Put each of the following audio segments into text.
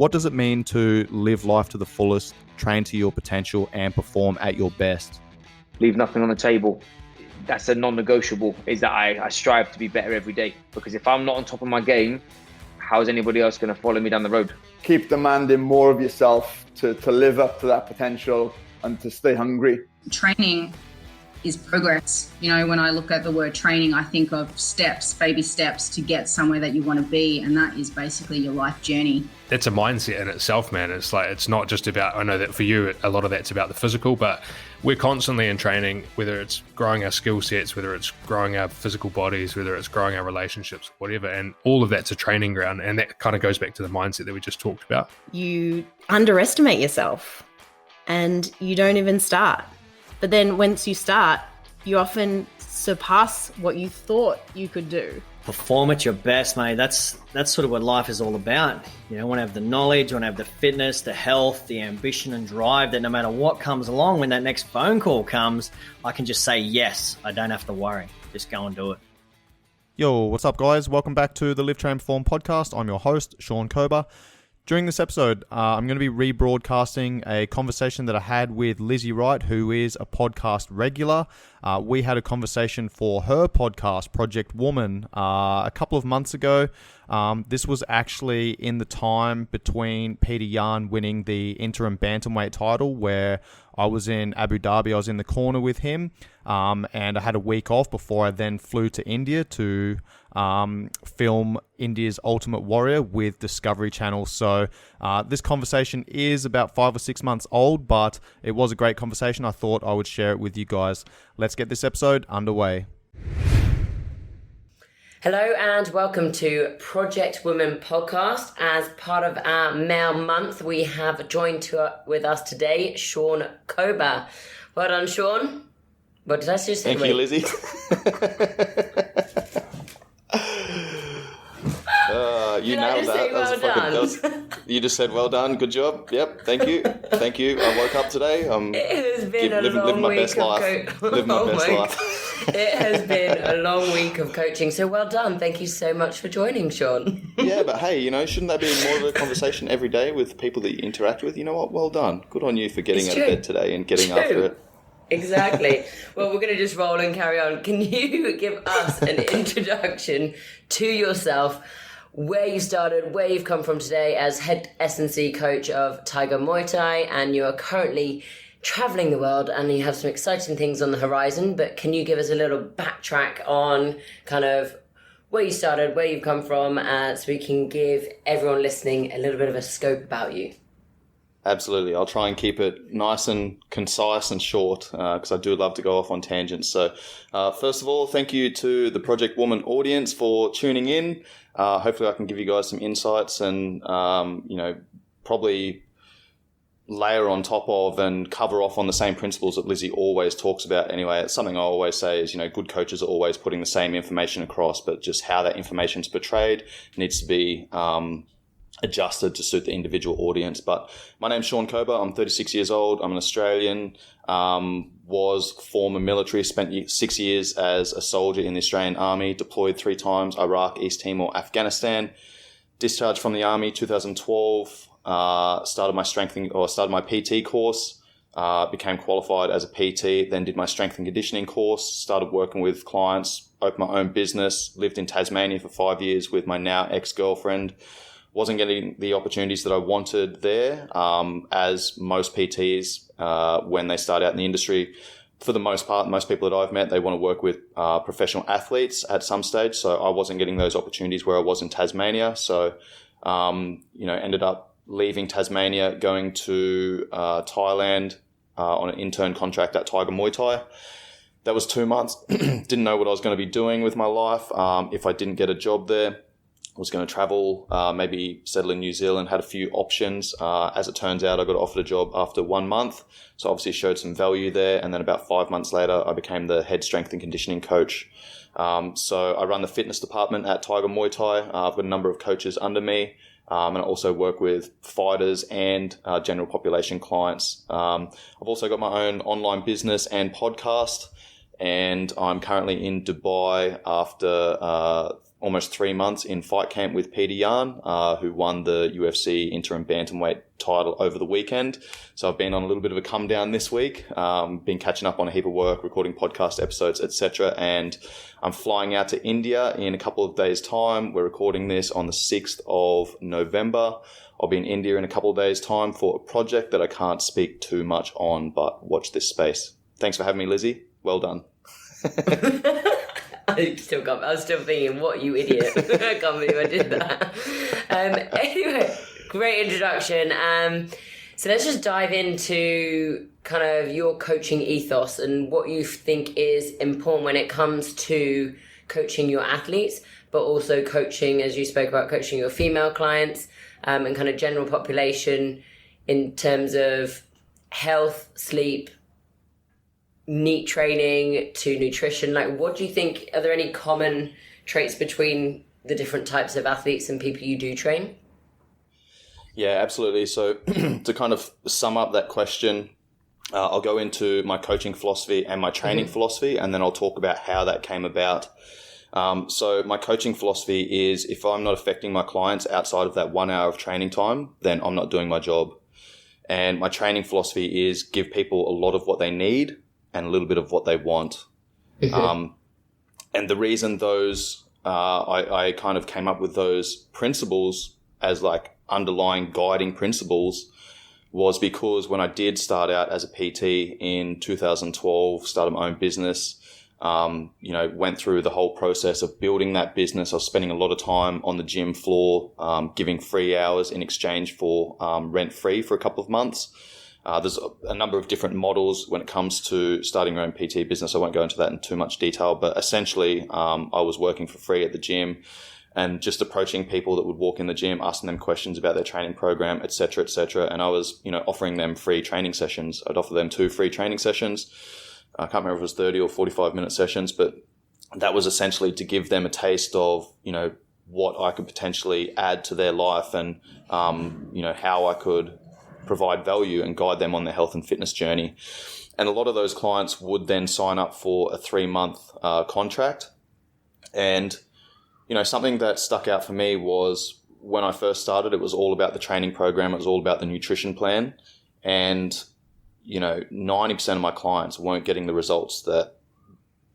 What does it mean to live life to the fullest, train to your potential, and perform at your best? Leave nothing on the table. That's a non-negotiable, is that I strive to be better every day. Because if I'm not on top of my game, how's anybody else going to follow me down the road? Keep demanding more of yourself to live up to that potential and to stay hungry. Training is progress. You know, when I look at the word training, I think of steps, baby steps to get somewhere that you want to be. And that is basically your life journey. It's a mindset in itself, man. It's like, it's not just about, I know that for you, a lot of that's about the physical, but we're constantly in training, whether it's growing our skill sets, whether it's growing our physical bodies, whether it's growing our relationships, whatever. And all of that's a training ground. And that kind of goes back to the mindset that we just talked about. You underestimate yourself and you don't even start. But then once you start, you often surpass what you thought you could do. Perform at your best, mate. That's sort of what life is all about. You know, I want to have the knowledge, I want to have the fitness, the health, the ambition and drive that no matter what comes along, when that next phone call comes, I can just say yes. I don't have to worry. Just go and do it. Yo, what's up, guys? Welcome back to the Live, Train, Perform podcast. I'm your host, Shaun Kober. During this episode, I'm going to be rebroadcasting a conversation that I had with Lizzie Wright, who is a podcast regular. We had a conversation for her podcast, Project Woman, a couple of months ago. This was actually in the time between Peter Yan winning the interim bantamweight title, where I was in Abu Dhabi. I was in the corner with him, and I had a week off before I then flew to India to film India's Ultimate Warrior with Discovery Channel. So this conversation is about 5 or 6 months old, but it was a great conversation. I thought I would share it with you guys. Let's get this episode underway. Hello and welcome to Project Woman podcast. As part of our Male Month, we have joined with us today Shaun Kober. Well done, Shaun. What did I just say? Thank you, Lizzie. You nailed that. You just said well done, good job. Yep, thank you. I woke up today. It has been a long week of living my best life. It has been a long week of coaching, so well done. Thank you so much for joining, Shaun. Yeah, but hey, shouldn't that be more of a conversation every day with people that you interact with? You know what? Well done. Good on you for getting out of bed today and getting after it. Exactly. Well, we're going to just roll and carry on. Can you give us an introduction to yourself, where you started, where you've come from today as head S&C coach of Tiger Muay Thai, and you are currently traveling the world and you have some exciting things on the horizon, but can you give us a little backtrack on kind of where you started, where you've come from, so we can give everyone listening a little bit of a scope about you? Absolutely. I'll try and keep it nice and concise and short because I do love to go off on tangents. So first of all, thank you to the Project Woman audience for tuning in. Hopefully I can give you guys some insights and, probably layer on top of and cover off on the same principles that Lizzie always talks about. Anyway, it's something I always say is, good coaches are always putting the same information across, but just how that information is portrayed needs to be adjusted to suit the individual audience. But my name's Shaun Kober. I'm 36 years old. I'm an Australian, was former military, spent 6 years as a soldier in the Australian Army, deployed 3 times, Iraq, East Timor, Afghanistan, discharged from the Army 2012, started my PT course, became qualified as a PT, then did my strength and conditioning course, started working with clients, opened my own business, lived in Tasmania for 5 years with my now ex-girlfriend. Wasn't getting the opportunities that I wanted there, as most PTs, when they start out in the industry, for the most part, most people that I've met, they want to work with professional athletes at some stage. So I wasn't getting those opportunities where I was in Tasmania. So, ended up leaving Tasmania, going to Thailand on an intern contract at Tiger Muay Thai. That was 2 months. Didn't know what I was going to be doing with my life if I didn't get a job there. I was going to travel, maybe settle in New Zealand, had a few options. As it turns out, I got offered a job after 1 month. So obviously showed some value there. And then about 5 months later, I became the head strength and conditioning coach. So I run the fitness department at Tiger Muay Thai. I've got a number of coaches under me. And I also work with fighters and general population clients. I've also got my own online business and podcast. And I'm currently in Dubai after almost 3 months in fight camp with Peter Yan, who won the UFC interim bantamweight title over the weekend. So I've been on a little bit of a come down this week, been catching up on a heap of work, recording podcast episodes, etc. And I'm flying out to India in a couple of days' time. We're recording this on the 6th of November. I'll be in India in a couple of days' time for a project that I can't speak too much on, but watch this space. Thanks for having me, Lizzie. Well done. I was still thinking, what, you idiot. I can't believe I did that. Anyway, great introduction. So let's just dive into kind of your coaching ethos and what you think is important when it comes to coaching your athletes, but also coaching, as you spoke about, coaching your female clients, and kind of general population in terms of health, sleep, NEAT training to nutrition. Like, what do you think, are there any common traits between the different types of athletes and people you do train? Yeah, absolutely. So to kind of sum up that question, I'll go into my coaching philosophy and my training philosophy, and then I'll talk about how that came about. So my coaching philosophy is, if I'm not affecting my clients outside of that 1 hour of training time, then I'm not doing my job. And my training philosophy is give people a lot of what they need and a little bit of what they want. And the reason those, I kind of came up with those principles as like underlying guiding principles was because when I did start out as a PT in 2012, started my own business, went through the whole process of building that business. I was spending a lot of time on the gym floor, giving free hours in exchange for rent free for a couple of months. There's a number of different models when it comes to starting your own PT business. I won't go into that in too much detail, but essentially, I was working for free at the gym and just approaching people that would walk in the gym, asking them questions about their training program, et cetera, et cetera. And I was, offering them free training sessions. I'd offer them 2 free training sessions. I can't remember if it was 30 or 45-minute sessions, but that was essentially to give them a taste of, what I could potentially add to their life and, how I could provide value and guide them on their health and fitness journey. And a lot of those clients would then sign up for a 3-month contract. And, something that stuck out for me was when I first started, it was all about the training program. It was all about the nutrition plan. And, 90% of my clients weren't getting the results that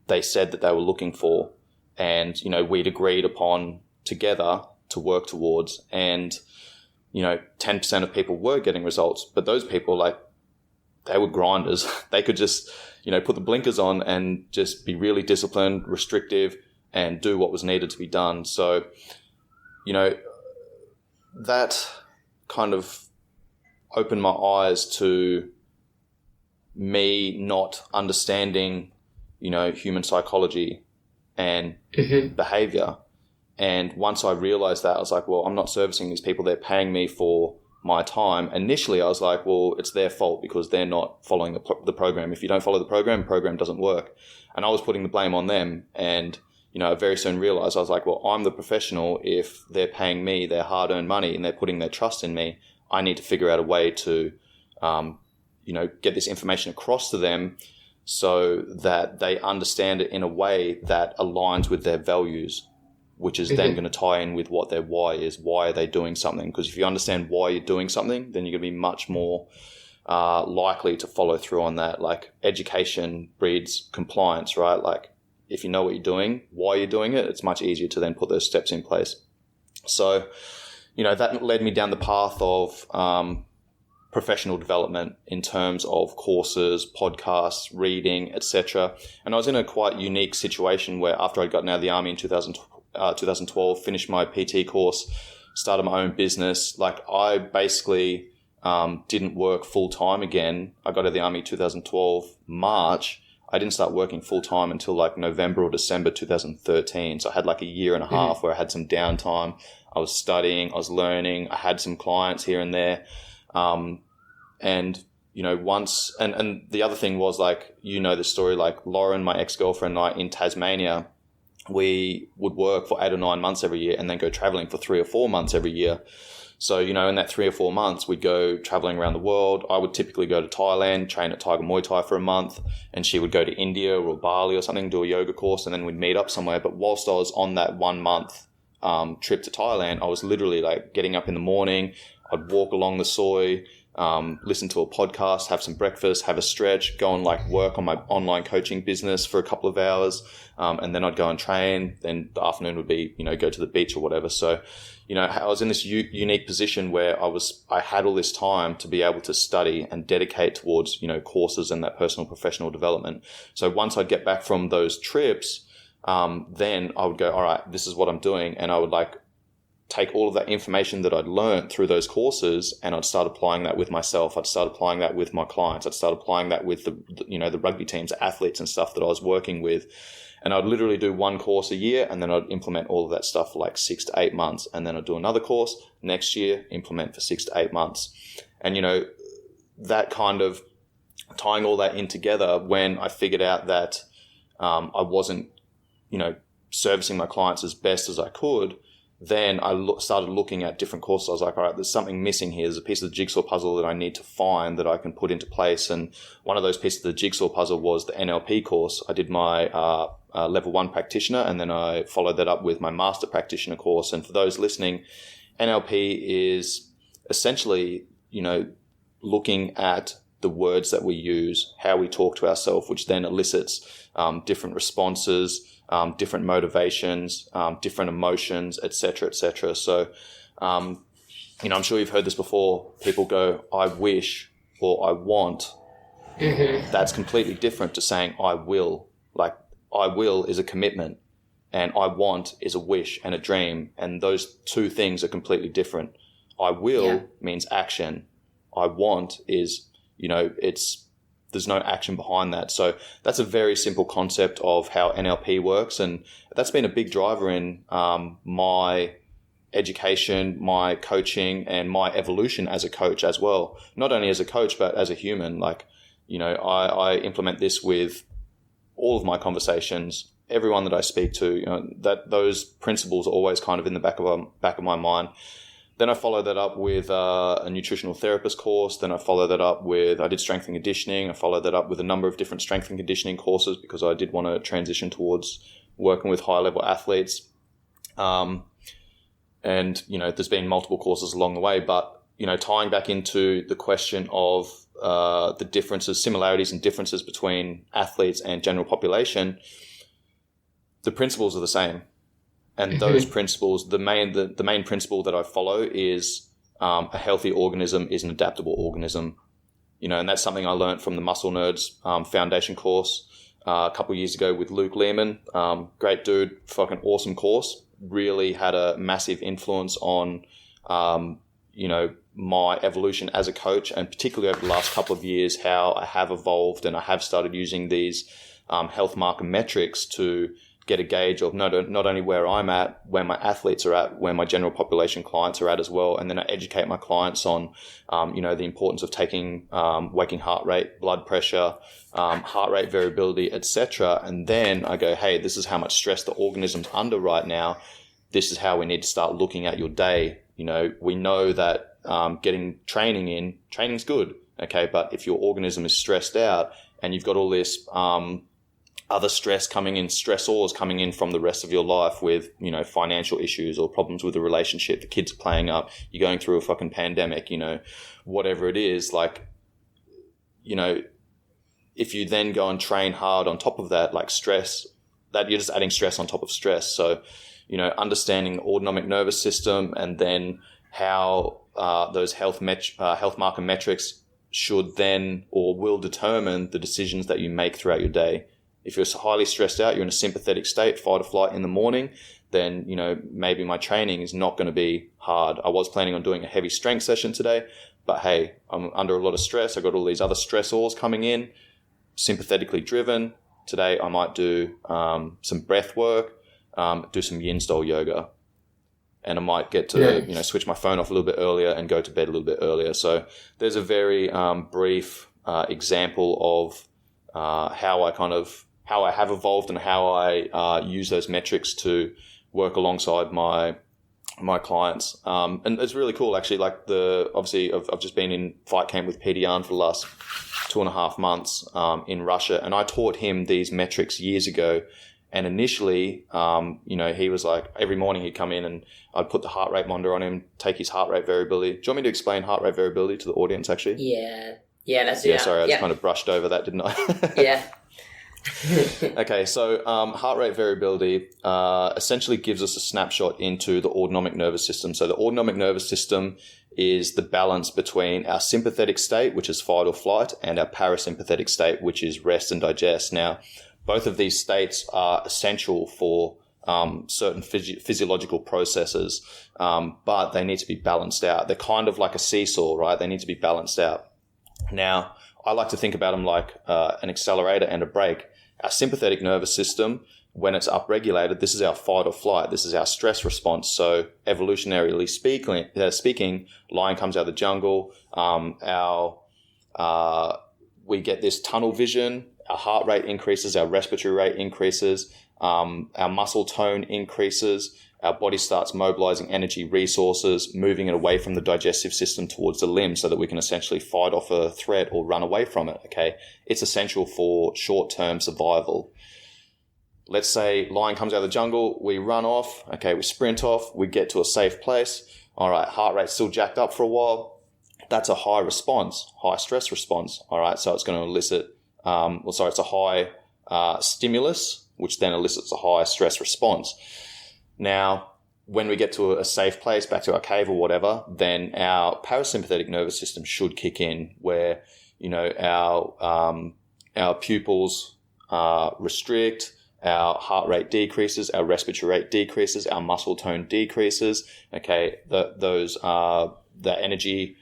they said that they were looking for. And, we'd agreed upon together to work towards. And, 10% of people were getting results, but those people, they were grinders. They could just, put the blinkers on and just be really disciplined, restrictive, and do what was needed to be done. So, that kind of opened my eyes to me not understanding, human psychology and behavior. And once I realized that, I was like, well, I'm not servicing these people. They're paying me for my time. Initially, I was like, well, it's their fault because they're not following the program. If you don't follow the program doesn't work. And I was putting the blame on them. And, I very soon realized, I was like, well, I'm the professional. If they're paying me their hard-earned money and they're putting their trust in me, I need to figure out a way to, get this information across to them so that they understand it in a way that aligns with their values, which is then going to tie in with what their why is. Why are they doing something? Because if you understand why you're doing something, then you're going to be much more likely to follow through on that. Like, education breeds compliance, right? Like, if you know what you're doing, why you're doing it, it's much easier to then put those steps in place. So, that led me down the path of professional development in terms of courses, podcasts, reading, etc. And I was in a quite unique situation where after I'd gotten out of the army in 2012, finished my PT course, started my own business. Like, I basically didn't work full time again. I got out of the army 2012 March. I didn't start working full time until November or December 2013. So I had a year and a half where I had some downtime. I was studying, I was learning, I had some clients here and there. And the other thing was the story, Lauren, my ex-girlfriend, and I in Tasmania, we would work for 8 or 9 months every year and then go traveling for 3 or 4 months every year. So, in that 3 or 4 months, we'd go traveling around the world. I would typically go to Thailand, train at Tiger Muay Thai for a month, and she would go to India or Bali or something, do a yoga course, and then we'd meet up somewhere. But whilst I was on that 1 month trip to Thailand, I was literally like getting up in the morning, I'd walk along the soy, listen to a podcast, have some breakfast, have a stretch, go and like work on my online coaching business for a couple of hours, and then I'd go and train. Then the afternoon would be, go to the beach or whatever. So, I was in this unique position where I had all this time to be able to study and dedicate towards, courses and that personal professional development. So once I'd get back from those trips, then I would go, all right, this is what I'm doing. And I would like take all of that information that I'd learned through those courses, and I'd start applying that with myself. I'd start applying that with my clients. I'd start applying that with the rugby teams, athletes and stuff that I was working with. And I'd literally do one course a year, and then I'd implement all of that stuff for like 6 to 8 months. And then I'd do another course next year, implement for 6 to 8 months. And, that kind of tying all that in together, when I figured out that I wasn't, servicing my clients as best as I could, then I started looking at different courses. I was like, all right, there's something missing here. There's a piece of the jigsaw puzzle that I need to find that I can put into place. And one of those pieces of the jigsaw puzzle was the NLP course. I did my level 1 practitioner, and then I followed that up with my master practitioner course. And for those listening, NLP is essentially, looking at the words that we use, how we talk to ourselves, which then elicits different responses, different motivations, different emotions, etc., etc. So, I'm sure you've heard this before. People go, I wish, or I want. Mm-hmm. That's completely different to saying I will. Like, I will is a commitment, and I want is a wish and a dream. And those two things are completely different. I will means action. I want is, there's no action behind that. So that's a very simple concept of how NLP works. And that's been a big driver in my education, my coaching, and my evolution as a coach as well. Not only as a coach, but as a human. Like, I implement this with all of my conversations, everyone that I speak to, that those principles are always kind of in the back of my mind. Then I followed that up with a nutritional therapist course. Then I followed that up with, I did strength and conditioning. I followed that up with a number of different strength and conditioning courses because I did want to transition towards working with high level athletes. And, there's been multiple courses along the way, but, tying back into the question of the differences, similarities and differences between athletes and general population, the principles are the same. And those principles, the main principle that I follow is a healthy organism is an adaptable organism. And that's something I learned from the Muscle Nerds foundation course a couple of years ago with Luke Learman. Great dude, fucking awesome course. Really had a massive influence on, my evolution as a coach, and particularly over the last couple of years, how I have evolved and I have started using these health marker metrics to get a gauge of not only where I'm at, where my athletes are at, where my general population clients are at as well. And then I educate my clients on, the importance of taking waking heart rate, blood pressure, heart rate variability, etc. And then I go, hey, this is how much stress the organism's under right now. This is how we need to start looking at your day. We know that getting training's good, okay? But if your organism is stressed out and you've got all this other stressors coming in from the rest of your life with, financial issues or problems with a relationship, the kids are playing up, you're going through a fucking pandemic, whatever it is, like, if you then go and train hard on top of that, like stress, that you're just adding stress on top of stress. So, understanding the autonomic nervous system and then how those health marker metrics should then or will determine the decisions that you make throughout your day. If you're highly stressed out, you're in a sympathetic state, fight or flight in the morning, then, maybe my training is not going to be hard. I was planning on doing a heavy strength session today, but hey, I'm under a lot of stress. I've got all these other stressors coming in, sympathetically driven. Today, I might do some breath work, do some yin style yoga, and I might get to, switch my phone off a little bit earlier and go to bed a little bit earlier. So there's a very brief example of how I have evolved and how I use those metrics to work alongside my my clients. And it's really cool, actually. Like obviously I've just been in fight camp with Peter Yan for the last 2.5 months in Russia, and I taught him these metrics years ago. And initially, he was like, every morning he'd come in and I'd put the heart rate monitor on him, take his heart rate variability. Do you want me to explain heart rate variability to the audience, actually? Yeah, let's do that. Sorry, I just kind of brushed over that, didn't I? Yeah. Okay, so heart rate variability essentially gives us a snapshot into the autonomic nervous system. So the autonomic nervous system is the balance between our sympathetic state, which is fight or flight, and our parasympathetic state, which is rest and digest. Now, both of these states are essential for certain physiological processes, but they need to be balanced out. They're kind of like a seesaw, right? They need to be balanced out. Now, I like to think about them like an accelerator and a brake. Our sympathetic nervous system, when it's upregulated, this is our fight or flight. This is our stress response. So evolutionarily speaking, lion comes out of the jungle. We get this tunnel vision. Our heart rate increases. Our respiratory rate increases. Our muscle tone increases. Our body starts mobilizing energy resources, moving it away from the digestive system towards the limbs so that we can essentially fight off a threat or run away from it, okay? It's essential for short-term survival. Let's say lion comes out of the jungle, we run off, okay, we sprint off, we get to a safe place. All right, heart rate's still jacked up for a while. That's a high response, high stress response, all right? So it's going to elicit, it's a high stimulus, which then elicits a high stress response. Now, when we get to a safe place, back to our cave or whatever, then our parasympathetic nervous system should kick in, where, our pupils restrict, our heart rate decreases, our respiratory rate decreases, our muscle tone decreases. Okay, the energy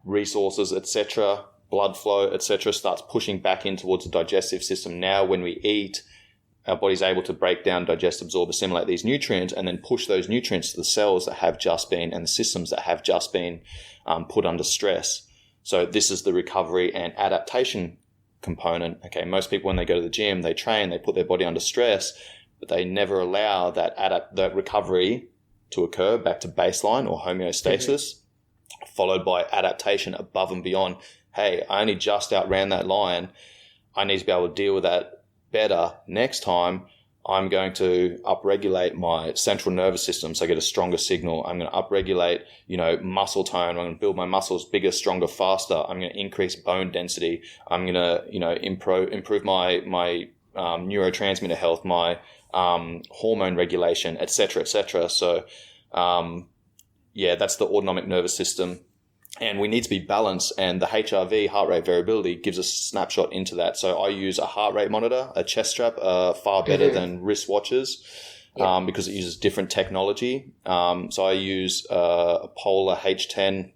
resources, etc., blood flow, etc., starts pushing back in towards the digestive system. Now, when we eat, our body's able to break down, digest, absorb, assimilate these nutrients, and then push those nutrients to the cells that have just been, and the systems that have just been put under stress. So this is the recovery and adaptation component. Okay, most people, when they go to the gym, they train, they put their body under stress, but they never allow that recovery to occur back to baseline or homeostasis, followed by adaptation above and beyond. Hey, I only just outran that lion. I need to be able to deal with that better next time. I'm going to upregulate my central nervous system so I get a stronger signal. I'm going to upregulate, muscle tone. I'm going to build my muscles bigger, stronger, faster. I'm going to increase bone density. I'm going to, improve my neurotransmitter health, my hormone regulation, etc., etc. So, that's the autonomic nervous system. And we need to be balanced, and the HRV, heart rate variability, gives us a snapshot into that. So I use a heart rate monitor, a chest strap, far better than wristwatches, because it uses different technology. So I use a Polar H10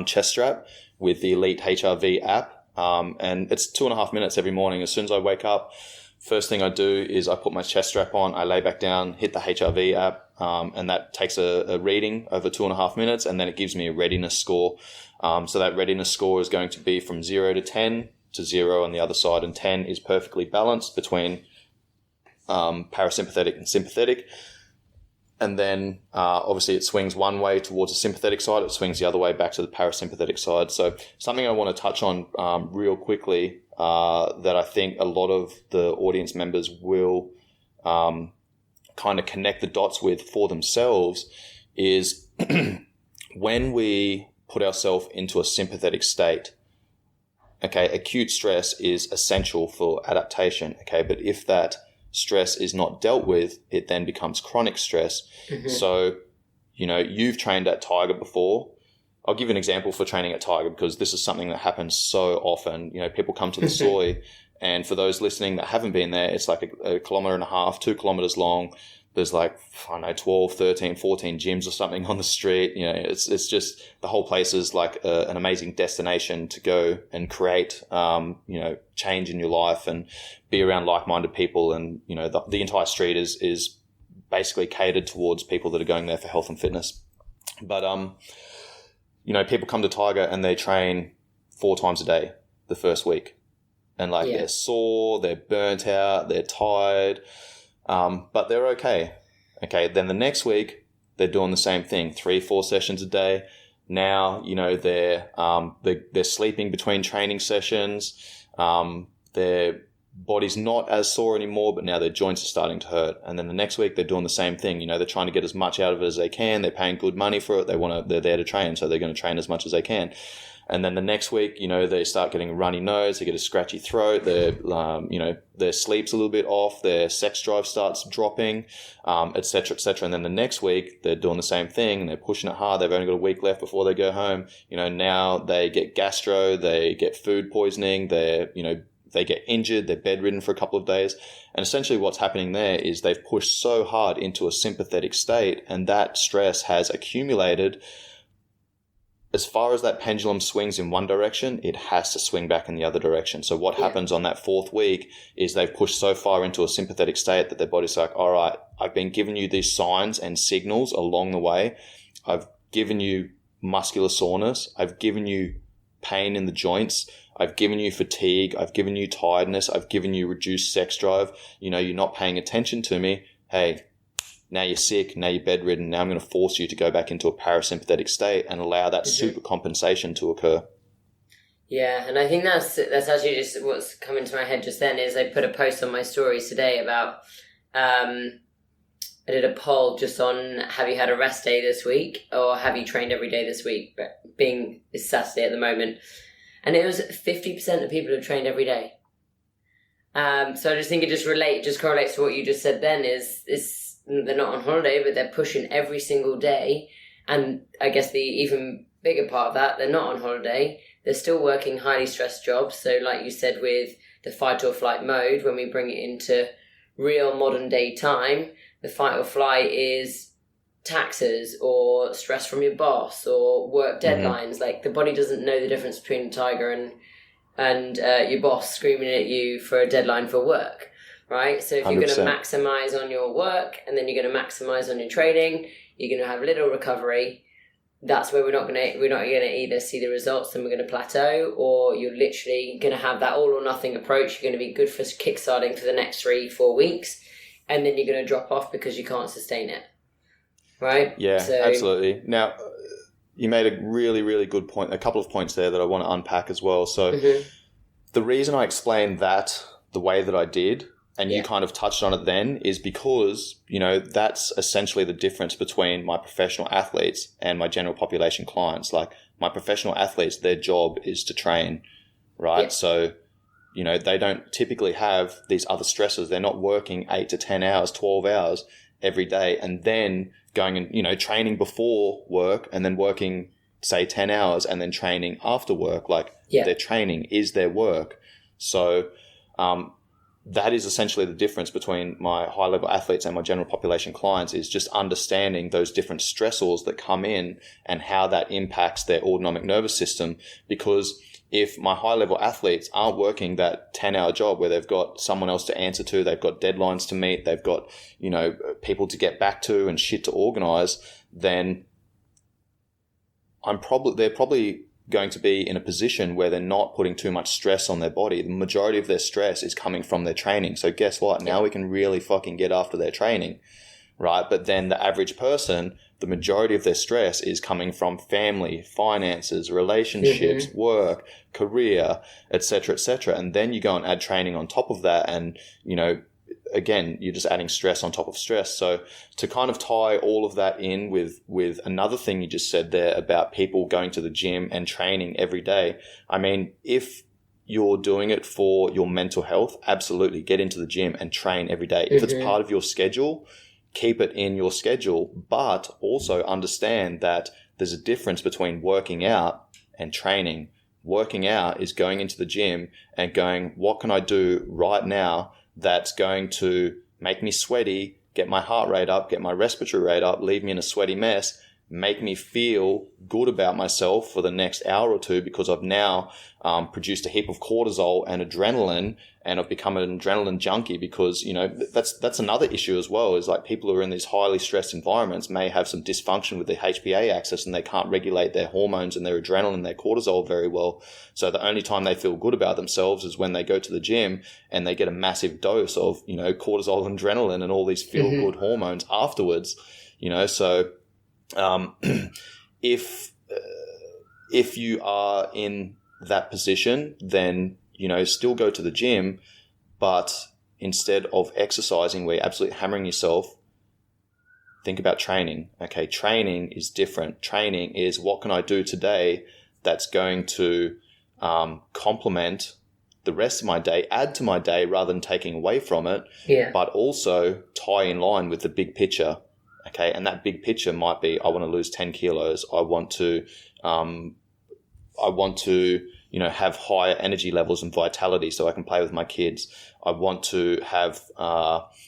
chest strap with the Elite HRV app, and it's 2.5 minutes every morning. As soon as I wake up, first thing I do is I put my chest strap on, I lay back down, hit the HRV app, and that takes a reading over 2.5 minutes, and then it gives me a readiness score. So that readiness score is going to be from 0 to 10 to 0 on the other side, and 10 is perfectly balanced between parasympathetic and sympathetic. And then obviously it swings one way towards the sympathetic side, it swings the other way back to the parasympathetic side. So something I want to touch on real quickly that I think a lot of the audience members will kind of connect the dots with for themselves is when we put ourselves into a sympathetic state, okay, acute stress is essential for adaptation, okay, but if that stress is not dealt with, it then becomes chronic stress. So, you've trained at Tiger before. I'll give you an example for training at Tiger, because this is something that happens so often. People come to the soy, and for those listening that haven't been there, it's like a 1.5 kilometers, 2 kilometers long. There's 12, 13, 14 gyms or something on the street. It's just, the whole place is like an amazing destination to go and create, change in your life and be around like-minded people. And, the entire street is basically catered towards people that are going there for health and fitness. But, people come to Tiger and they train 4 times a day the first week. And they're sore, they're burnt out, they're tired. But they're okay. Okay, then the next week, they're doing the same thing, 3-4 sessions a day. Now, you know, they're sleeping between training sessions. Their body's not as sore anymore, but now their joints are starting to hurt. And then the next week, they're doing the same thing. You know, they're trying to get as much out of it as they can. They're paying good money for it. They're there to train, so they're going to train as much as they can. And then the next week, you know, they start getting a runny nose, they get a scratchy throat, their sleep's a little bit off, their sex drive starts dropping, et cetera, et cetera. And then the next week, they're doing the same thing and they're pushing it hard. They've only got a week left before they go home. You know, now they get gastro, they get food poisoning, they get injured, they're bedridden for a couple of days. And essentially what's happening there is they've pushed so hard into a sympathetic state, and that stress has accumulated. As far as that pendulum swings in one direction, it has to swing back in the other direction. So what happens on that 4th week is they've pushed so far into a sympathetic state that their body's like, all right, I've been giving you these signs and signals along the way. I've given you muscular soreness. I've given you pain in the joints. I've given you fatigue. I've given you tiredness. I've given you reduced sex drive. You know, you're not paying attention to me. Hey, now you're sick, now you're bedridden, now I'm going to force you to go back into a parasympathetic state and allow that super compensation to occur. Yeah, and I think that's actually just what's come into my head just then is I put a post on my stories today about, I did a poll just on have you had a rest day this week or have you trained every day this week, but it's Saturday at the moment. And it was 50% of people have trained every day. So I just think it just correlates to what you just said then is they're not on holiday, but they're pushing every single day. And I guess the even bigger part of that, they're not on holiday. They're still working highly stressed jobs. So like you said, with the fight or flight mode, when we bring it into real modern day time, the fight or flight is taxes or stress from your boss or work deadlines. Like the body doesn't know the difference between a tiger and your boss screaming at you for a deadline for work. Right, so if you're going to maximize on your work and then you're going to maximize on your training, you're going to have little recovery. That's where we're not going to either see the results and we're going to plateau, or you're literally going to have that all or nothing approach. You're going to be good for kickstarting for the next 3-4 weeks, and then you're going to drop off because you can't sustain it. Right? Yeah, absolutely. Now, you made a really, really good point. A couple of points there that I want to unpack as well. So, the reason I explained that the way that I did, and you kind of touched on it then, is because, you know, that's essentially the difference between my professional athletes and my general population clients. Like my professional athletes, their job is to train, right? So, you know, they don't typically have these other stresses. They're not working 8 to 10 hours, 12 hours every day and then going and, you know, training before work and then working, say, 10 hours and then training after work. Like their training is their work. So, that is essentially the difference between my high-level athletes and my general population clients, is just understanding those different stressors that come in and how that impacts their autonomic nervous system. Because if my high-level athletes aren't working that 10-hour job where they've got someone else to answer to, they've got deadlines to meet, they've got, you know, people to get back to and shit to organize, then they're probably going to be in a position where they're not putting too much stress on their body. The majority of their stress is coming from their training. So guess what? Now we can really fucking get after their training, right? But then the average person, the majority of their stress is coming from family, finances, relationships, work, career, et cetera, et cetera. And then you go and add training on top of that. And, you know, again, you're just adding stress on top of stress. So to kind of tie all of that in with another thing you just said there about people going to the gym and training every day. I mean, if you're doing it for your mental health, absolutely get into the gym and train every day. If it's part of your schedule, keep it in your schedule, but also understand that there's a difference between working out and training. Working out is going into the gym and going, what can I do right now that's going to make me sweaty, get my heart rate up, get my respiratory rate up, leave me in a sweaty mess, make me feel good about myself for the next hour or two, because I've now produced a heap of cortisol and adrenaline, and I've become an adrenaline junkie. Because, you know, that's another issue as well, is like people who are in these highly stressed environments may have some dysfunction with the HPA axis, and they can't regulate their hormones and their adrenaline, their cortisol very well. So the only time they feel good about themselves is when they go to the gym and they get a massive dose of, you know, cortisol and adrenaline and all these feel good hormones afterwards, you know. So if you are in that position, then, you know, still go to the gym, but instead of exercising where you're absolutely hammering yourself, think about training. Okay, training is different. Training is, what can I do today that's going to complement the rest of my day, add to my day rather than taking away from it, but also tie in line with the big picture. Okay, and that big picture might be, I want to lose 10 kilos. I want to, you know, have higher energy levels and vitality so I can play with my kids. I want to have,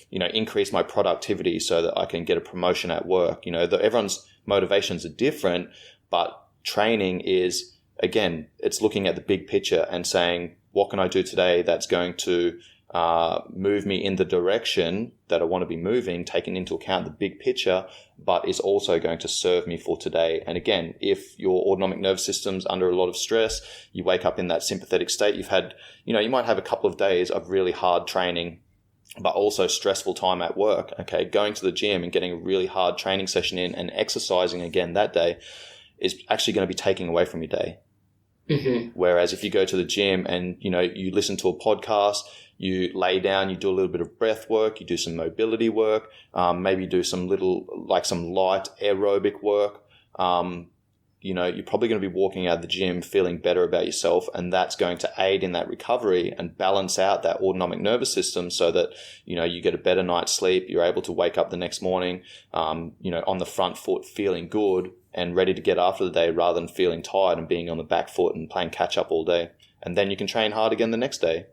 you know, increase my productivity so that I can get a promotion at work. You know, everyone's motivations are different, but training is, again, it's looking at the big picture and saying, what can I do today that's going to move me in the direction that I want to be moving, taking into account the big picture, but is also going to serve me for today. And again, if your autonomic nervous system's under a lot of stress, you wake up in that sympathetic state, you've had, you know, you might have a couple of days of really hard training, but also stressful time at work. Okay, going to the gym and getting a really hard training session in and exercising again that day is actually going to be taking away from your day. Whereas if you go to the gym and, you know, you listen to a podcast, you lay down, you do a little bit of breath work, you do some mobility work, maybe you do some light aerobic work, you know, you're probably going to be walking out of the gym feeling better about yourself, and that's going to aid in that recovery and balance out that autonomic nervous system so that, you know, you get a better night's sleep, you're able to wake up the next morning, you know, on the front foot, feeling good and ready to get after the day rather than feeling tired and being on the back foot and playing catch up all day. And then you can train hard again the next day.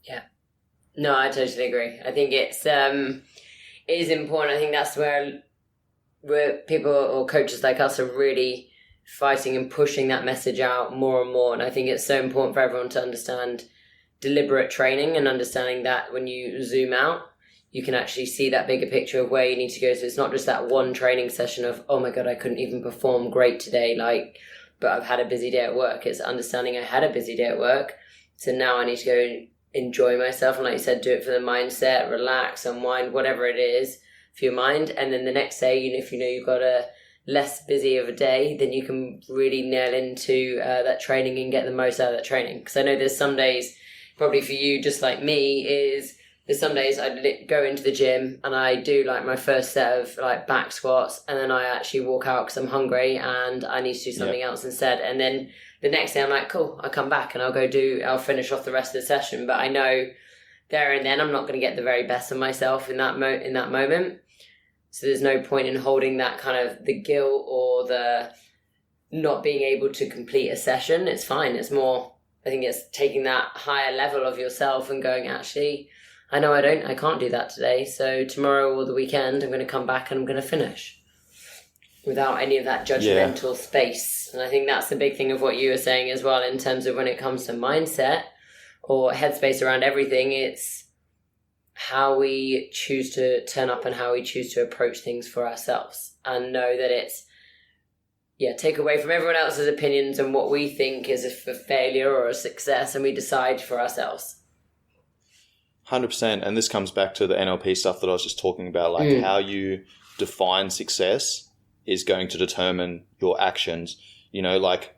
Yeah. No, I totally agree. I think it is important. I think that's where people or coaches like us are really fighting and pushing that message out more and more. And I think it's so important for everyone to understand deliberate training and understanding that when you zoom out, you can actually see that bigger picture of where you need to go. So it's not just that one training session of, oh my God, I couldn't even perform great today, but I've had a busy day at work. It's understanding I had a busy day at work, so now I need to go and enjoy myself. And like you said, do it for the mindset, relax, unwind, whatever it is for your mind. And then the next day, if you know you've got a less busy of a day, then you can really nail into that training and get the most out of that training. Because I know there's some days, probably for you, just like me, there's some days I go into the gym and I do like my first set of like back squats, and then I actually walk out because I'm hungry and I need to do something else instead. And then the next day I'm like, cool, I'll come back and I'll finish off the rest of the session. But I know there and then I'm not going to get the very best of myself in that moment. So there's no point in holding that kind of the guilt or the not being able to complete a session. It's fine. It's more, I think it's taking that higher level of yourself and going, actually, I know I can't do that today. So tomorrow or the weekend, I'm going to come back and I'm going to finish without any of that judgmental space. And I think that's the big thing of what you were saying as well, in terms of when it comes to mindset or headspace around everything, it's how we choose to turn up and how we choose to approach things for ourselves, and know that it's, take away from everyone else's opinions and what we think is a failure or a success, and we decide for ourselves. 100%. And this comes back to the NLP stuff that I was just talking about, like how you define success is going to determine your actions. You know, like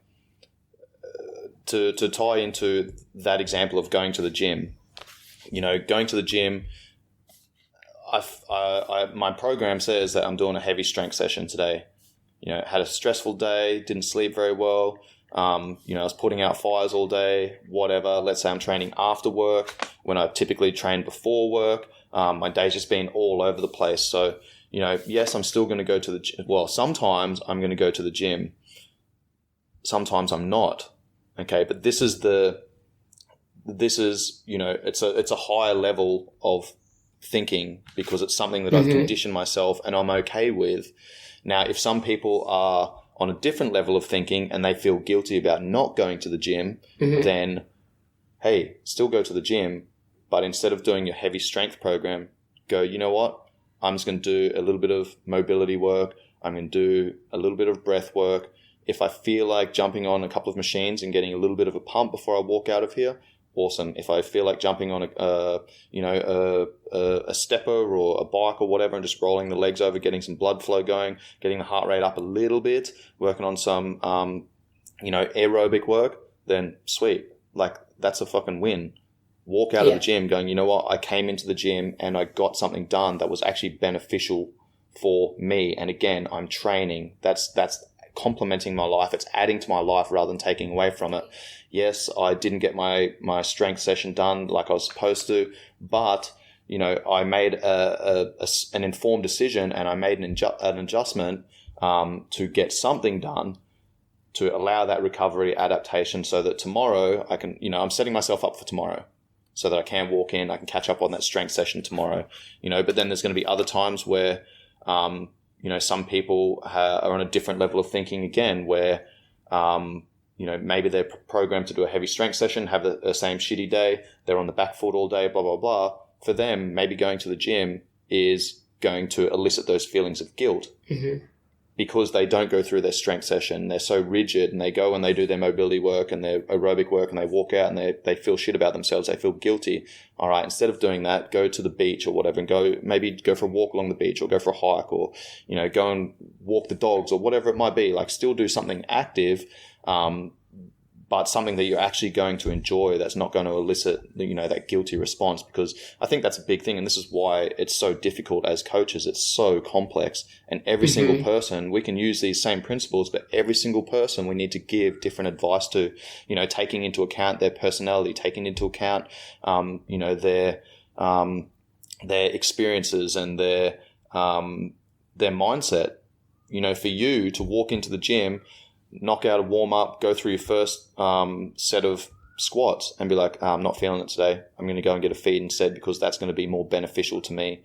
to tie into that example of going to the gym, you know, going to the gym, my program says that I'm doing a heavy strength session today. You know, had a stressful day, didn't sleep very well. You know, I was putting out fires all day, whatever. Let's say I'm training after work when I typically train before work. My day's just been all over the place. So, you know, yes, I'm still going to go to the gym. Well, sometimes I'm going to go to the gym. Sometimes I'm not. Okay. But this is, you know, it's a higher level of thinking, because it's something that I've conditioned myself and I'm okay with. Now, if some people are on a different level of thinking and they feel guilty about not going to the gym, then, hey, still go to the gym, but instead of doing your heavy strength program, go, you know what? I'm just going to do a little bit of mobility work. I'm going to do a little bit of breath work. If I feel like jumping on a couple of machines and getting a little bit of a pump before I walk out of here, awesome. If I feel like jumping on a stepper or a bike or whatever and just rolling the legs over, getting some blood flow going, getting the heart rate up a little bit, working on some, aerobic work, then sweet. Like, that's a fucking win. Walk out of the gym going, you know what? I came into the gym and I got something done that was actually beneficial for me. And again, I'm training. That's complementing my life. It's adding to my life rather than taking away from it. Yes, I didn't get my strength session done like I was supposed to, but I made an informed decision, and I made an adjustment to get something done to allow that recovery adaptation, so that tomorrow I can, I'm setting myself up for tomorrow, so that I can walk in, I can catch up on that strength session tomorrow. But then there's going to be other times where some people are on a different level of thinking again, where, maybe they're programmed to do a heavy strength session, have the same shitty day, they're on the back foot all day, blah, blah, blah. For them, maybe going to the gym is going to elicit those feelings of guilt because they don't go through their strength session. They're so rigid, and they go and they do their mobility work and their aerobic work, and they walk out and they feel shit about themselves. They feel guilty. All right, instead of doing that, go to the beach or whatever, and go for a walk along the beach, or go for a hike, or, go and walk the dogs, or whatever it might be. Like, still do something active, but something that you're actually going to enjoy, that's not going to elicit, that guilty response. Because I think that's a big thing. And this is why it's so difficult as coaches. It's so complex, and every single person, we can use these same principles, but every single person we need to give different advice to, taking into account their personality, taking into account, their experiences and their mindset. For you to walk into the gym, knock out a warm-up, go through your first set of squats and be like, I'm not feeling it today. I'm going to go and get a feed instead, because that's going to be more beneficial to me.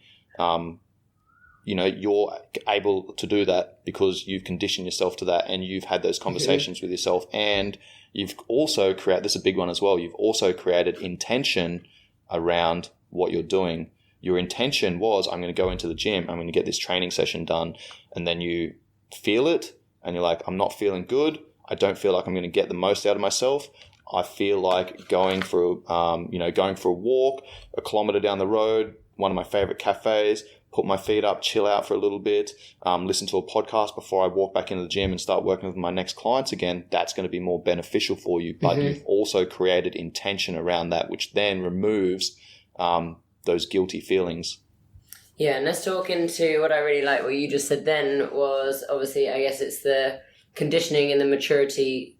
You're able to do that because you've conditioned yourself to that, and you've had those conversations with yourself, and you've also created, this is a big one as well, you've also created intention around what you're doing. Your intention was, I'm going to go into the gym, I'm going to get this training session done, and then you feel it, and you're like, I'm not feeling good. I don't feel like I'm going to get the most out of myself. I feel like going for a walk, a kilometer down the road, one of my favorite cafes, put my feet up, chill out for a little bit, listen to a podcast before I walk back into the gym and start working with my next clients again. That's going to be more beneficial for you. But you've also created intention around that, which then removes those guilty feelings. Yeah, and let's talk into what I really like. What you just said then was, obviously, I guess it's the conditioning and the maturity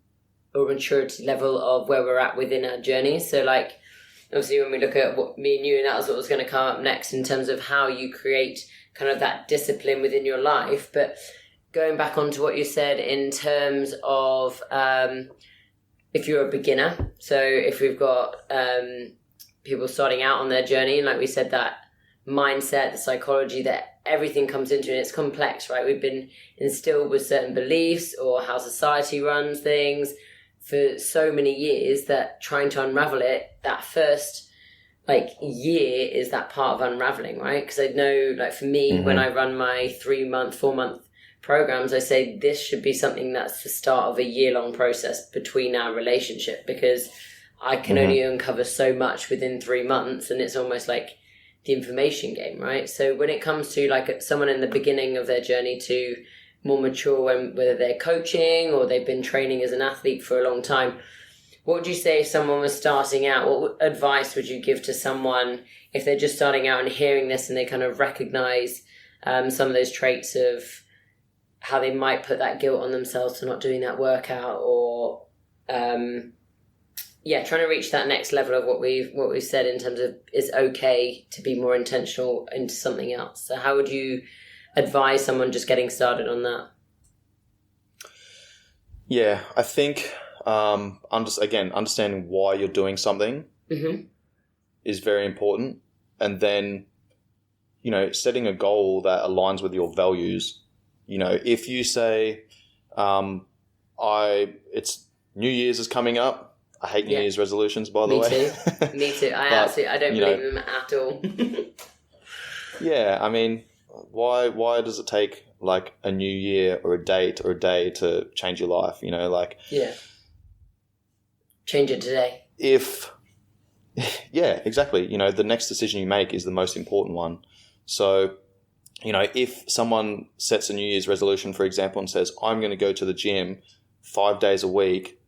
level of where we're at within our journey. So, like, obviously, when we look at what me and you, and that was what was going to come up next in terms of how you create kind of that discipline within your life. But going back onto what you said in terms of if you're a beginner, so if we've got people starting out on their journey, and like we said, that mindset, the psychology, that everything comes into it, and it's complex, right? We've been instilled with certain beliefs or how society runs things for so many years that trying to unravel it, that first year is that part of unraveling, right? Because I know, like, for me, when I run my 3-month, 4-month programs, I say this should be something that's the start of a year-long process between our relationship, because I can only uncover so much within 3 months, and it's almost like the information game, right? So when it comes to like someone in the beginning of their journey to more mature, whether they're coaching or they've been training as an athlete for a long time, what would you say if someone was starting out? What advice would you give to someone if they're just starting out and hearing this and they kind of recognize some of those traits of how they might put that guilt on themselves for not doing that workout, or trying to reach that next level of what we've said in terms of it's okay to be more intentional into something else. So how would you advise someone just getting started on that? Yeah, I think understanding why you're doing something is very important. And then, setting a goal that aligns with your values. if you say, it's New Year's is coming up. I hate New Year's resolutions, by the way. Me too. I don't believe in them at all. Yeah, I mean, why does it take like a new year or a date or a day to change your life? Change it today. Exactly. The next decision you make is the most important one. So, if someone sets a New Year's resolution, for example, and says, I'm going to go to the gym 5 days a week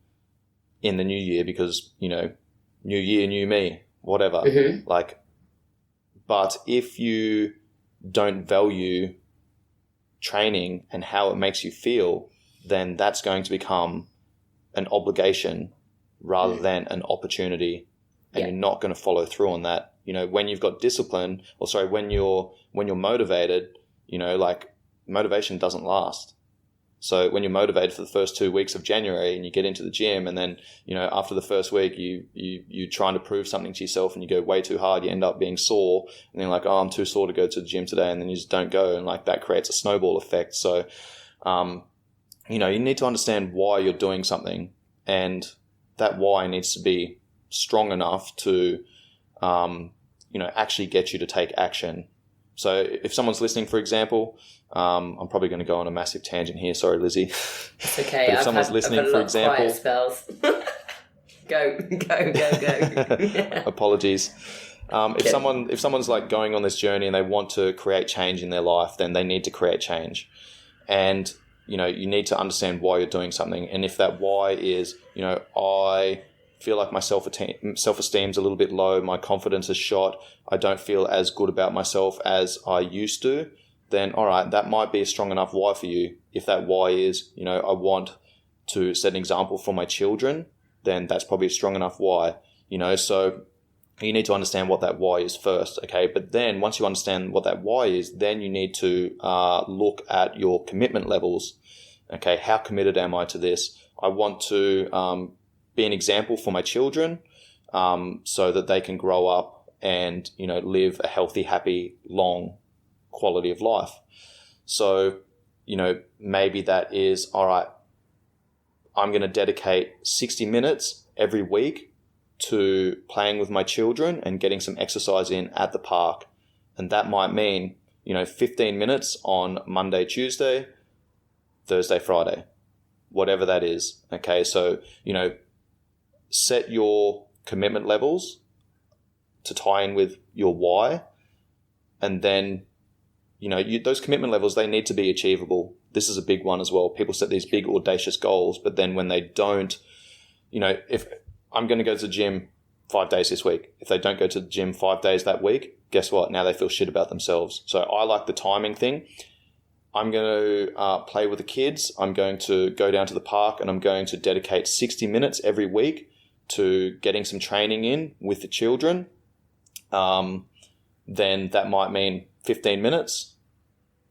in the new year because, new year, new me, whatever. Mm-hmm. But if you don't value training and how it makes you feel, then that's going to become an obligation rather than an opportunity, and you're not going to follow through on that. When you've got discipline, when you're motivated, motivation doesn't last. So when you're motivated for the first 2 weeks of January and you get into the gym, and then, after the first week, you're trying to prove something to yourself and you go way too hard, you end up being sore, and then like, oh, I'm too sore to go to the gym today, and then you just don't go, and like that creates a snowball effect. So, you need to understand why you're doing something, and that why needs to be strong enough to, actually get you to take action. So if someone's listening, for example, I'm probably going to go on a massive tangent here. Sorry, Lizzie. It's okay. But if someone's listening, for example, spells. Go. Apologies. If someone's like going on this journey and they want to create change in their life, then they need to create change. And, you need to understand why you're doing something. And if that why is, I feel like my self-esteem's a little bit low, my confidence is shot, I don't feel as good about myself as I used to, then all right, that might be a strong enough why for you. If that why is, I want to set an example for my children, then that's probably a strong enough why, so you need to understand what that why is first, okay? But then once you understand what that why is, then you need to look at your commitment levels. Okay, how committed am I to this? I want to be an example for my children, so that they can grow up and, live a healthy, happy, long quality of life. So, maybe that is, all right, I'm going to dedicate 60 minutes every week to playing with my children and getting some exercise in at the park. And that might mean, 15 minutes on Monday, Tuesday, Thursday, Friday, whatever that is. Okay. So, set your commitment levels to tie in with your why. And then, those commitment levels, they need to be achievable. This is a big one as well. People set these big audacious goals, but then when they don't, if I'm going to go to the gym 5 days this week, if they don't go to the gym 5 days that week, guess what? Now they feel shit about themselves. So I like the timing thing. I'm going to play with the kids. I'm going to go down to the park and I'm going to dedicate 60 minutes every week to getting some training in with the children. Then that might mean 15 minutes.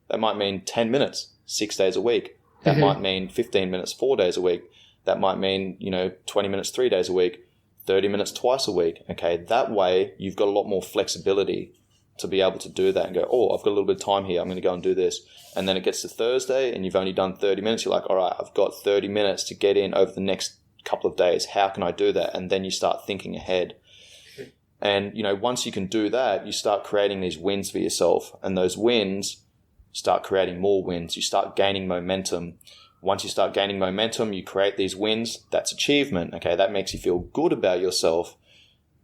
That might mean 10 minutes, 6 days a week. That might mean 15 minutes, 4 days a week. That might mean, 20 minutes, 3 days a week, 30 minutes twice a week. Okay. That way you've got a lot more flexibility to be able to do that and go, oh, I've got a little bit of time here. I'm going to go and do this. And then it gets to Thursday and you've only done 30 minutes. You're like, all right, I've got 30 minutes to get in over the next couple of days. How can I do that? And then you start thinking ahead. And, once you can do that, you start creating these wins for yourself. And those wins start creating more wins. You start gaining momentum. Once you start gaining momentum, you create these wins. That's achievement. Okay, that makes you feel good about yourself.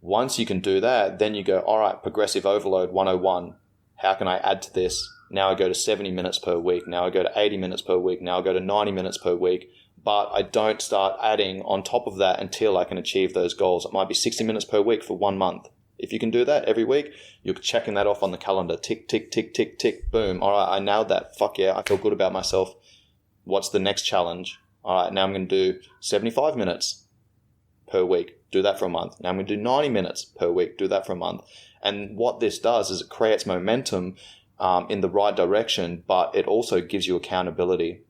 Once you can do that, then you go, all right, progressive overload 101. How can I add to this? Now I go to 70 minutes per week. Now I go to 80 minutes per week. Now I go to 90 minutes per week. But I don't start adding on top of that until I can achieve those goals. It might be 60 minutes per week for 1 month. If you can do that every week, you're checking that off on the calendar. Tick, tick, tick, tick, tick, boom. All right, I nailed that. Fuck yeah, I feel good about myself. What's the next challenge? All right, now I'm going to do 75 minutes per week. Do that for a month. Now I'm going to do 90 minutes per week. Do that for a month. And what this does is it creates momentum in the right direction, but it also gives you accountability.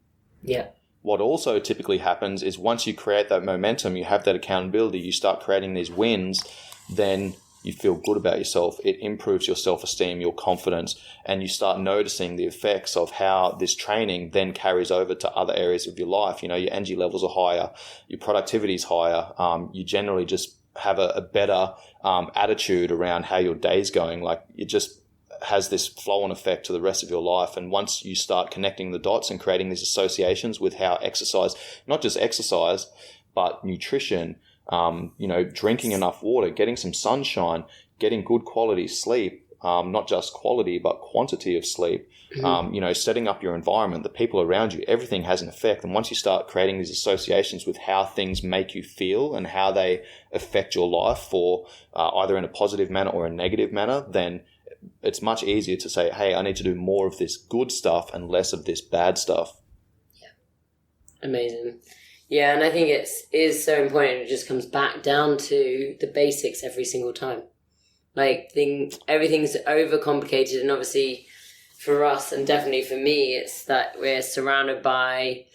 Yeah. What also typically happens is once you create that momentum, you have that accountability, you start creating these wins, then you feel good about yourself. It improves your self-esteem, your confidence, and you start noticing the effects of how this training then carries over to other areas of your life. You know, your energy levels are higher, your productivity is higher. You generally just have a better attitude around how your day's going. Like, it just has this flow-on effect to the rest of your life. And once you start connecting the dots and creating these associations with how exercise, not just exercise, but nutrition, drinking enough water, getting some sunshine, getting good quality sleep, not just quality, but quantity of sleep, setting up your environment, the people around you, everything has an effect. And once you start creating these associations with how things make you feel and how they affect your life for either in a positive manner or a negative manner, then it's much easier to say, hey, I need to do more of this good stuff and less of this bad stuff. Yeah. Amazing. Yeah, and I think it is so important. It just comes back down to the basics every single time. Like, everything's overcomplicated, and obviously for us, and definitely for me, it's that we're surrounded by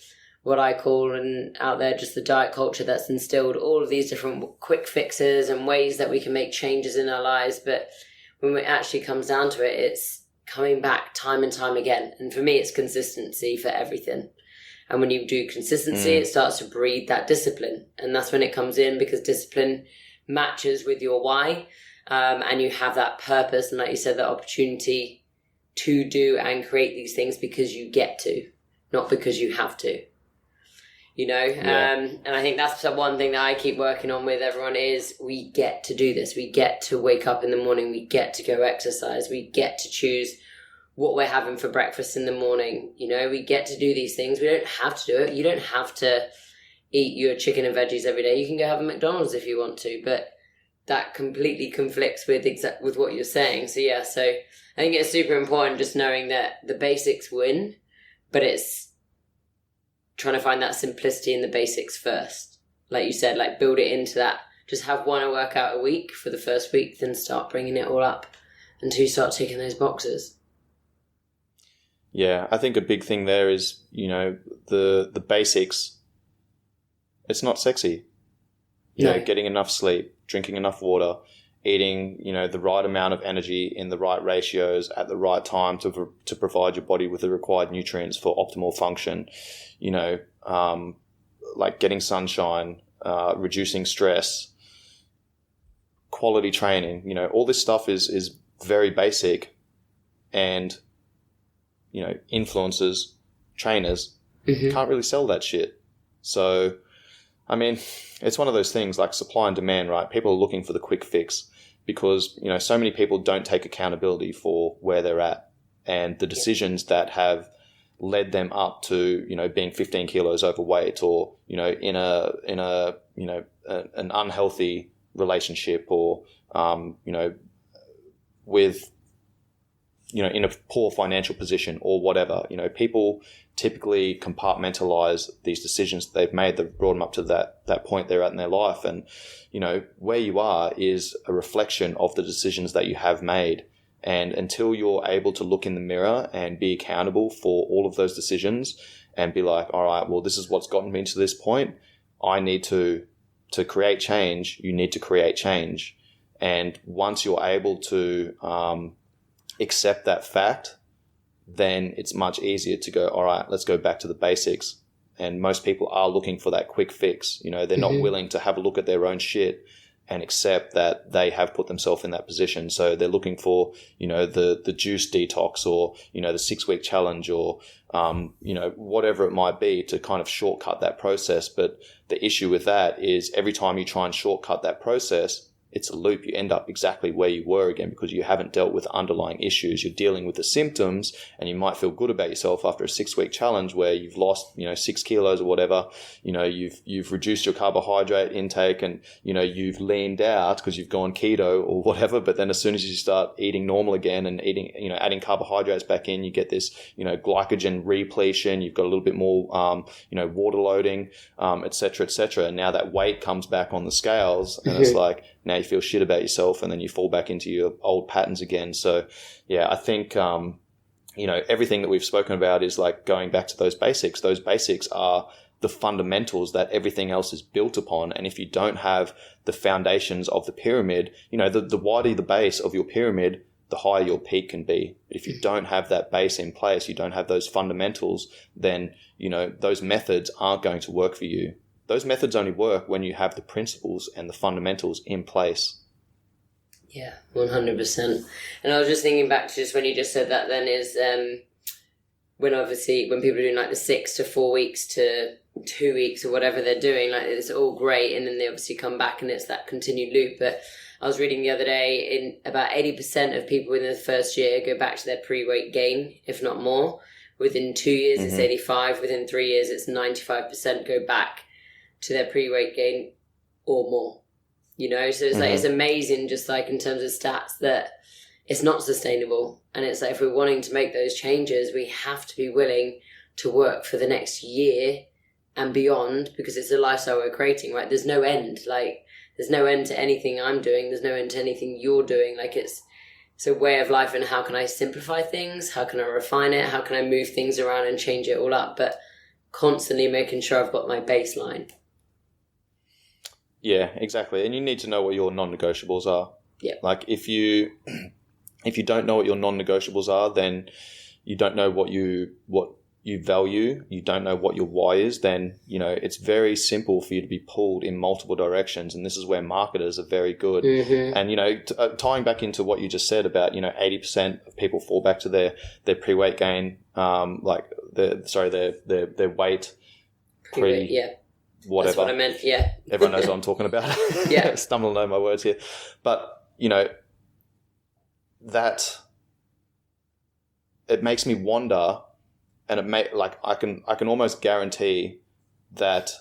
what I call, and out there, just the diet culture that's instilled all of these different quick fixes and ways that we can make changes in our lives. But when it actually comes down to it, it's coming back time and time again. And for me, it's consistency for everything. And when you do consistency, it starts to breed that discipline. And that's when it comes in, because discipline matches with your why. And you have that purpose. And like you said, that opportunity to do and create these things because you get to, not because you have to. You know, and I think that's the one thing that I keep working on with everyone is we get to do this. We get to wake up in the morning. We get to go exercise. We get to choose what we're having for breakfast in the morning. You know, we get to do these things. We don't have to do it. You don't have to eat your chicken and veggies every day. You can go have a McDonald's if you want to, but that completely conflicts with with what you're saying. So yeah, so I think it's super important just knowing that the basics win, but it's trying to find that simplicity in the basics first. Like you said, like build it into that. Just have one workout a week for the first week, then start bringing it all up until you start ticking those boxes. Yeah, I think a big thing there is, the basics. It's not sexy. Getting enough sleep, drinking enough water, eating, the right amount of energy in the right ratios at the right time to provide your body with the required nutrients for optimal function, like getting sunshine, reducing stress, quality training, all this stuff is very basic, and, influencers, trainers can't really sell that shit. So, I mean, it's one of those things like supply and demand, right? People are looking for the quick fix because, so many people don't take accountability for where they're at and the decisions that have led them up to, being 15 kilos overweight or, in an unhealthy relationship or, with, in a poor financial position or whatever. People typically compartmentalize these decisions that they've made that brought them up to that point they're at in their life. And, where you are is a reflection of the decisions that you have made. And until you're able to look in the mirror and be accountable for all of those decisions and be like, all right, well, this is what's gotten me to this point. I need to create change. You need to create change. And once you're able to, accept that fact, then it's much easier to go, all right, let's go back to the basics. And most people are looking for that quick fix. They're not willing to have a look at their own shit and accept that they have put themselves in that position. So they're looking for, the juice detox or, the 6-week challenge or, whatever it might be to kind of shortcut that process. But the issue with that is every time you try and shortcut that process, it's a loop. You end up exactly where you were again because you haven't dealt with underlying issues. You're dealing with the symptoms, and you might feel good about yourself after a 6-week challenge where you've lost, 6 kilos or whatever. You've reduced your carbohydrate intake and, you've leaned out because you've gone keto or whatever. But then as soon as you start eating normal again and eating, adding carbohydrates back in, you get this, glycogen repletion. You've got a little bit more, water loading, et cetera, et cetera. And now that weight comes back on the scales and it's like, now you feel shit about yourself and then you fall back into your old patterns again. So, yeah, I think, everything that we've spoken about is like going back to those basics. Those basics are the fundamentals that everything else is built upon. And if you don't have the foundations of the pyramid, you know, the wider the base of your pyramid, the higher your peak can be. But if you don't have that base in place, you don't have those fundamentals, then, you know, those methods aren't going to work for you. Those methods only work when you have the principles and the fundamentals in place. Yeah, 100%. And I was just thinking back to just when you just said that then is when people are doing like the 6 to 4 weeks to 2 weeks or whatever they're doing, like it's all great, and then they obviously come back and it's that continued loop. But I was reading the other day, in about 80% of people within the first year go back to their pre-weight gain, if not more. Within 2 years, it's 85. Within 3 years, it's 95% go back to their pre-weight gain or more. You know, so it's like, it's amazing just like in terms of stats that it's not sustainable. And it's like, if we're wanting to make those changes, we have to be willing to work for the next year and beyond, because it's a lifestyle we're creating, right? There's no end. Like, there's no end to anything I'm doing. There's no end to anything you're doing. Like, it's a way of life, and how can I simplify things? How can I refine it? How can I move things around and change it all up? But constantly making sure I've got my baseline. Yeah, exactly. And you need to know what your non-negotiables are. Yeah. Like if you don't know what your non-negotiables are, then you don't know what you value, you don't know what your why is, then, you know, it's very simple for you to be pulled in multiple directions. And this is where marketers are very good. And, you know, tying back into what you just said about, you know, 80% of people fall back to their pre-weight gain, like their weight pre whatever. That's what I meant, yeah. Everyone knows what I'm talking about. Yeah. Stumbling over my words here. But, you know, that it makes me wonder, and I can almost guarantee that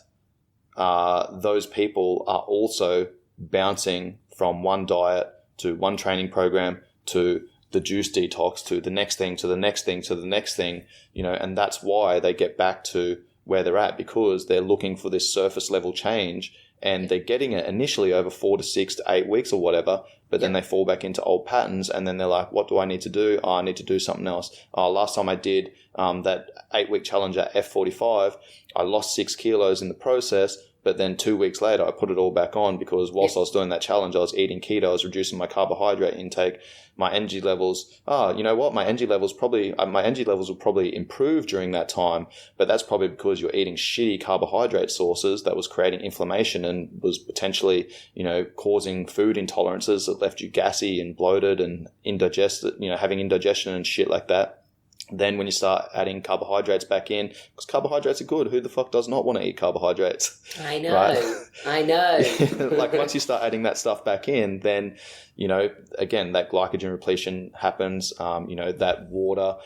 those people are also bouncing from one diet to one training program to the juice detox to the next thing to the next thing to the next thing, you know, and that's why they get back to where they're at, because they're looking for this surface level change, and they're getting it initially over 4 to 6 to 8 weeks or whatever, but then they fall back into old patterns, and then they're like, what do I need to do? Oh, I need to do something else. Last time I did that 8-week challenge at F45, I lost 6 kilos in the process, but then 2 weeks later, I put it all back on, because whilst I was doing that challenge, I was eating keto, I was reducing my carbohydrate intake, my energy levels. You know what? My energy levels will probably improve during that time, but that's probably because you're eating shitty carbohydrate sources that was creating inflammation and was potentially, you know, causing food intolerances that left you gassy and bloated and indigested, you know, having indigestion and shit like that. Then when you start adding carbohydrates back in, because carbohydrates are good. Who the fuck does not want to eat carbohydrates? I know. Right? I know. Like once you start adding that stuff back in, then, you know, again, that glycogen repletion happens. You know, that water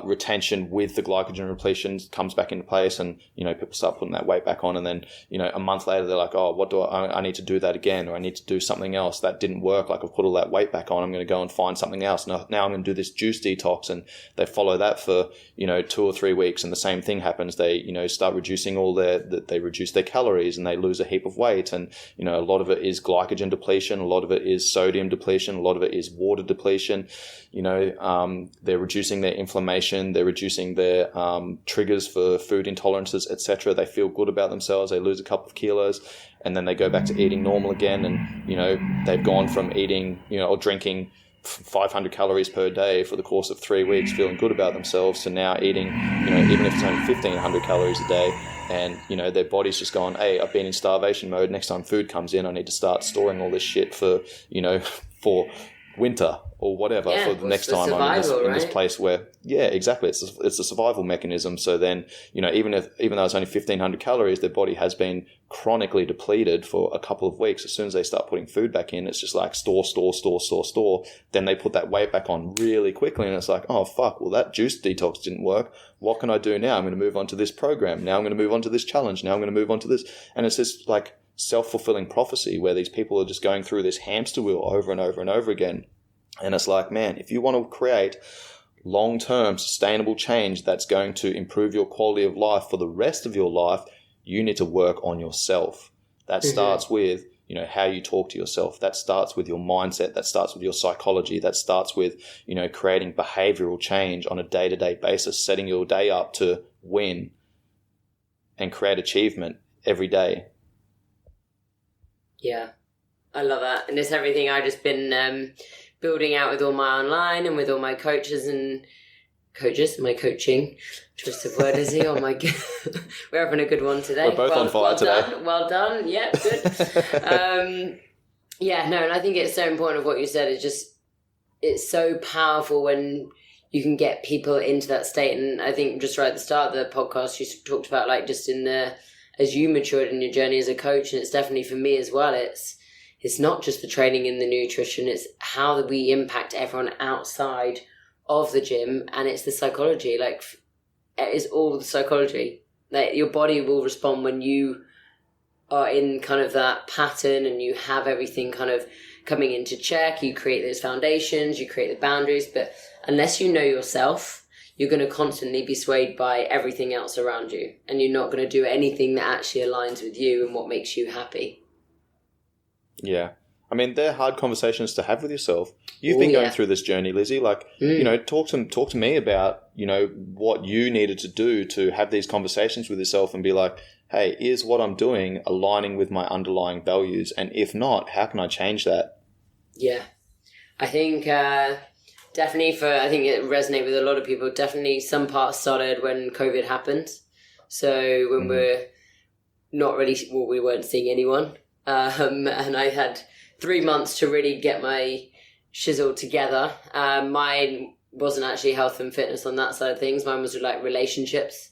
retention with the glycogen repletion comes back into place, and, you know, people start putting that weight back on, and then, you know, a month later they're like, oh, what do I need to do that again, or I need to do something else that didn't work. Like, I've put all that weight back on, I'm going to go and find something else. Now I'm going to do this juice detox, and they follow that for, you know, 2 or 3 weeks, and the same thing happens. They, you know, start reducing they reduce their calories, and they lose a heap of weight. And, you know, a lot of it is glycogen depletion, a lot of it is sodium depletion, a lot of it is water depletion. You know, they're reducing their inflammation, they're reducing their triggers for food intolerances, etc. They feel good about themselves, they lose a couple of kilos, and then they go back to eating normal again. And, you know, they've gone from eating, you know, or drinking 500 calories per day for the course of 3 weeks, feeling good about themselves, to now eating, you know, even if it's only 1,500 calories a day. And, you know, their body's just gone, hey, I've been in starvation mode. Next time food comes in, I need to start storing all this shit for, you know, for winter or whatever, for the next time I'm in this place where, yeah, exactly. It's a survival mechanism. So then, you know, even though it's only 1,500 calories, their body has been chronically depleted for a couple of weeks. As soon as they start putting food back in, it's just like store. Then they put that weight back on really quickly, and it's like, oh fuck, well that juice detox didn't work. What can I do now? I'm going to move on to this program. Now I'm going to move on to this challenge. Now I'm going to move on to this. And it's just like self-fulfilling prophecy where these people are just going through this hamster wheel over and over and over again. And it's like, man, if you want to create long-term sustainable change that's going to improve your quality of life for the rest of your life, you need to work on yourself. That starts with, you know, how you talk to yourself. That starts with your mindset. That starts with your psychology. That starts with, you know, creating behavioral change on a day-to-day basis, setting your day up to win. and create achievement every day. Yeah, I love that. And it's everything I've just been building out with all my online and with all my coaches, my coaching. Twist of word, is he? Oh my God. We're having a good one today. We're both on fire today. Well done. Yeah, good. Yeah, no, and I think it's so important of what you said. It's so powerful when you can get people into that state. And I think just right at the start of the podcast, you talked about like just as you matured in your journey as a coach, and it's definitely for me as well. It's not just the training and the nutrition, it's how we impact everyone outside of the gym, and it's the psychology. Like, it is all the psychology. Like, your body will respond when you are in kind of that pattern and you have everything kind of coming into check. You create those foundations, you create the boundaries, but unless you know yourself, you're going to constantly be swayed by everything else around you, and you're not going to do anything that actually aligns with you and what makes you happy. Yeah. I mean, they're hard conversations to have with yourself. You've been going through this journey, Lizzie. Like, you know, talk to me about, you know, what you needed to do to have these conversations with yourself and be like, hey, is what I'm doing aligning with my underlying values? And if not, how can I change that? Yeah. I think definitely I think it resonated with a lot of people. Definitely some parts started when COVID happened. So when we're not really, we weren't seeing anyone. And I had 3 months to really get my shizzle together. Mine wasn't actually health and fitness on that side of things. Mine was like relationships,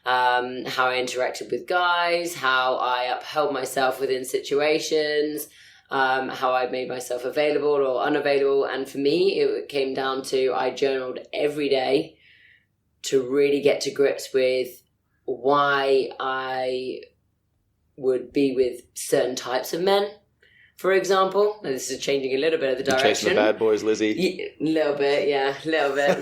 how I interacted with guys, how I upheld myself within situations, how I made myself available or unavailable. And for me, it came down to I journaled every day to really get to grips with why I would be with certain types of men. For example, now this is changing a little bit of the direction. Chasing the bad boys, Lizzie. A little bit,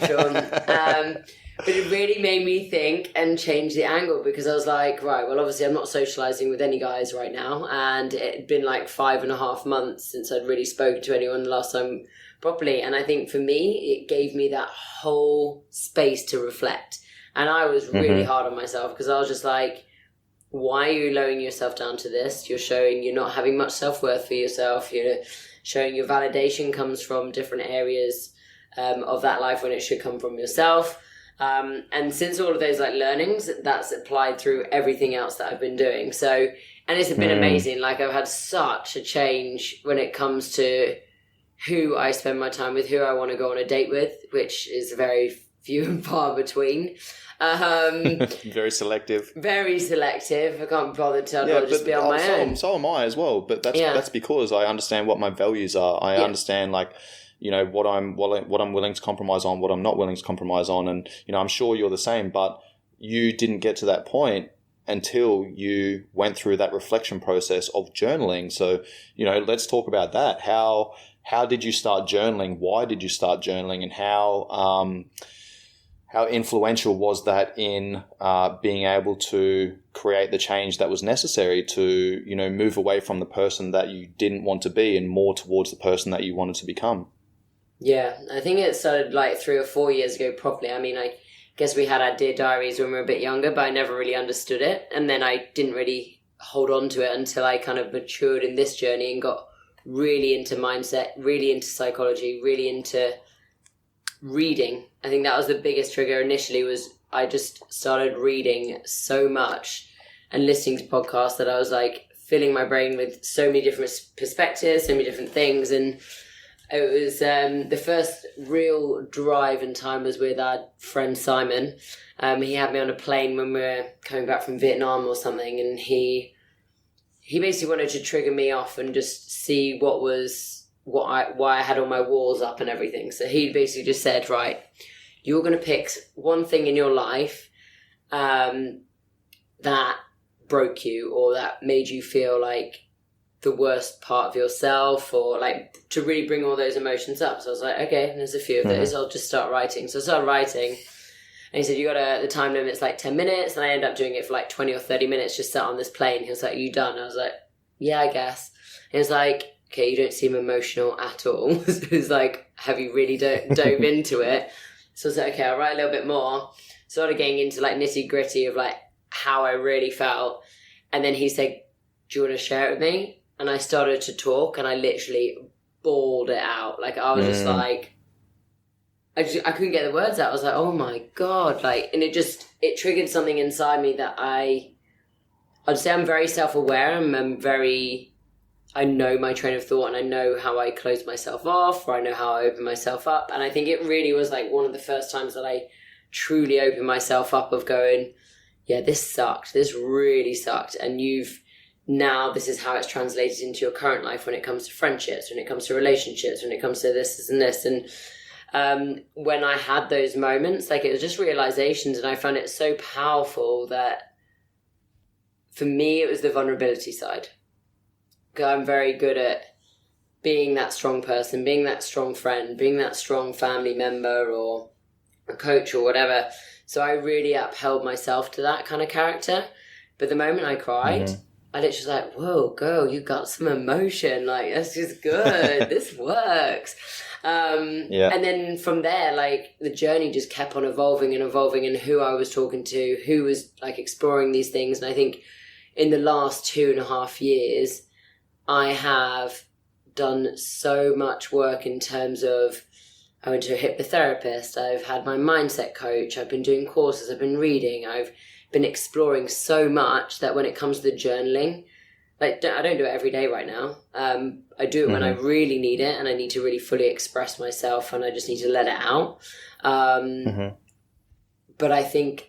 Shaun. But it really made me think and change the angle, because I was like, right, well, obviously I'm not socialising with any guys right now, and it had been like 5.5 months since I'd really spoken to anyone the last time properly. And I think for me, it gave me that whole space to reflect. And I was really hard on myself, because I was just like, why are you lowering yourself down to this? You're showing you're not having much self-worth for yourself. You're showing your validation comes from different areas of that life when it should come from yourself. And since all of those like learnings, that's applied through everything else that I've been doing. So, and it's been amazing. Like, I've had such a change when it comes to who I spend my time with, who I want to go on a date with, which is very few and far between. Very selective. I can't bother to just be on my own. So am I as well. But that's because I understand what my values are. I understand, like, you know, what I'm willing to compromise on, what I'm not willing to compromise on. And, you know, I'm sure you're the same, but you didn't get to that point until you went through that reflection process of journaling. So, you know, let's talk about that. How did you start journaling? Why did you start journaling? And how influential was that in being able to create the change that was necessary to, you know, move away from the person that you didn't want to be and more towards the person that you wanted to become? Yeah, I think it started like 3 or 4 years ago properly. I mean, I guess we had our Dear Diaries when we were a bit younger, but I never really understood it. And then I didn't really hold on to it until I kind of matured in this journey and got really into mindset, really into psychology, really into reading. I think that was the biggest trigger initially. Was I just started reading so much and listening to podcasts that I was like filling my brain with so many different perspectives, so many different things. And it was the first real drive and time was with our friend Simon. He had me on a plane when we were coming back from Vietnam or something, and he basically wanted to trigger me off and just see why I had all my walls up and everything. So he basically just said, right, you're going to pick one thing in your life that broke you or that made you feel like the worst part of yourself, or like to really bring all those emotions up. So I was like, okay, there's a few of those. I'll just start writing. So I started writing. And he said, the time limit's like 10 minutes. And I ended up doing it for like 20 or 30 minutes, just sat on this plane. He was like, you done? I was like, yeah, I guess. And he was like, okay, you don't seem emotional at all. So it was like, have you really dove into it? So I was like, okay, I'll write a little bit more. Started getting into like nitty gritty of like how I really felt. And then he said, do you want to share it with me? And I started to talk, and I literally bawled it out. Like, I was just like, I couldn't get the words out. I was like, oh my God. Like, and it triggered something inside me that I'd say I'm very self-aware. I know my train of thought, and I know how I close myself off, or I know how I open myself up. And I think it really was like one of the first times that I truly opened myself up of going, yeah, this sucked. This really sucked. And now this is how it's translated into your current life when it comes to friendships, when it comes to relationships, when it comes to this and this. And when I had those moments, like, it was just realizations, and I found it so powerful that for me, it was the vulnerability side. I'm very good at being that strong person, being that strong friend, being that strong family member or a coach or whatever. So I really upheld myself to that kind of character. But the moment I cried, I literally was like, whoa, girl, you got some emotion. Like, that's just good. This works. And then from there, like, the journey just kept on evolving and who I was talking to, who was like exploring these things. And I think in the last 2.5 years, I have done so much work in terms of, I went to a hypnotherapist, I've had my mindset coach, I've been doing courses, I've been reading, I've been exploring so much that when it comes to the journaling, like, I don't do it every day right now. I do it when I really need it, and I need to really fully express myself, and I just need to let it out. But I think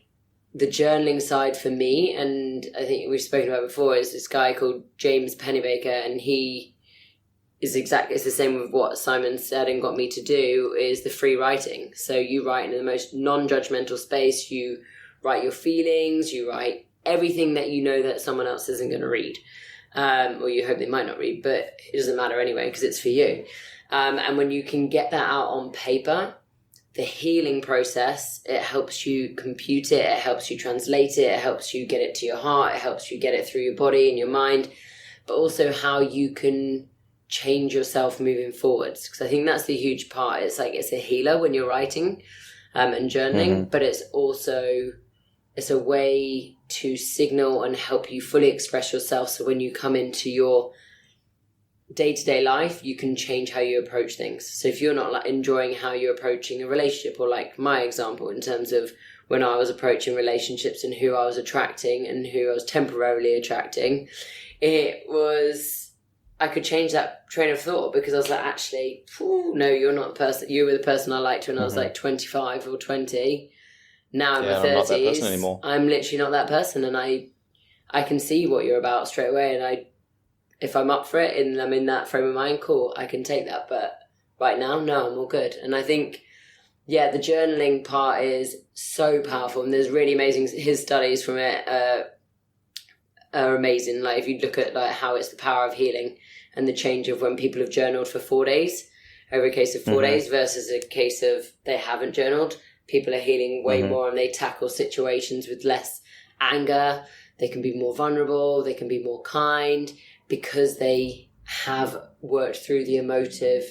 the journaling side for me, and I think we've spoken about before, is this guy called James Pennebaker, and he is it's the same with what Simon said and got me to do, is the free writing. So you write in the most non-judgmental space, you write your feelings, you write everything that you know that someone else isn't going to read, or you hope they might not read, but it doesn't matter anyway because it's for you. And when you can get that out on paper, the healing process, it helps you compute it, it helps you translate it, it helps you get it to your heart, it helps you get it through your body and your mind, but also how you can change yourself moving forwards. Because I think that's the huge part. It's like, it's a healer when you're writing and journaling, but it's a way to signal and help you fully express yourself. So when you come into your day-to-day life, you can change how you approach things. So if you're not like enjoying how you're approaching a relationship, or like my example in terms of when I was approaching relationships and who I was attracting and who I was temporarily attracting, I could change that train of thought, because I was like, actually, no, you're not the person. You were the person I liked when I was like 25 or 20. Now I'm in my 30s. I'm not that person anymore. I'm literally not that person, and I can see what you're about straight away. And if I'm up for it and I'm in that frame of mind, cool, I can take that. But right now, no, I'm all good. And I think, the journaling part is so powerful, and there's really amazing. His studies from it are amazing. Like, if you look at like how it's the power of healing and the change of when people have journaled for 4 days, over a case of 4 days versus a case of they haven't journaled, people are healing way more, and they tackle situations with less anger. They can be more vulnerable. They can be more kind, because they have worked through the emotive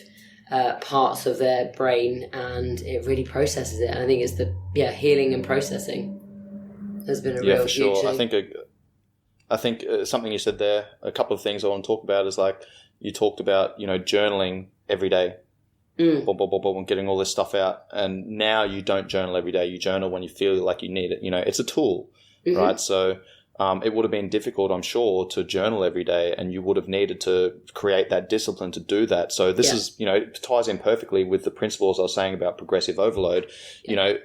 parts of their brain, and it really processes it. And I think it's the healing and processing has been a real for sure. huge thing. I think something you said there, a couple of things I want to talk about is, like, you talked about, journaling every day, and getting all this stuff out. And now you don't journal every day. You journal when you feel like you need it. It's a tool, right? So it would have been difficult, I'm sure, to journal every day, and you would have needed to create that discipline to do that. So this is, it ties in perfectly with the principles I was saying about progressive overload.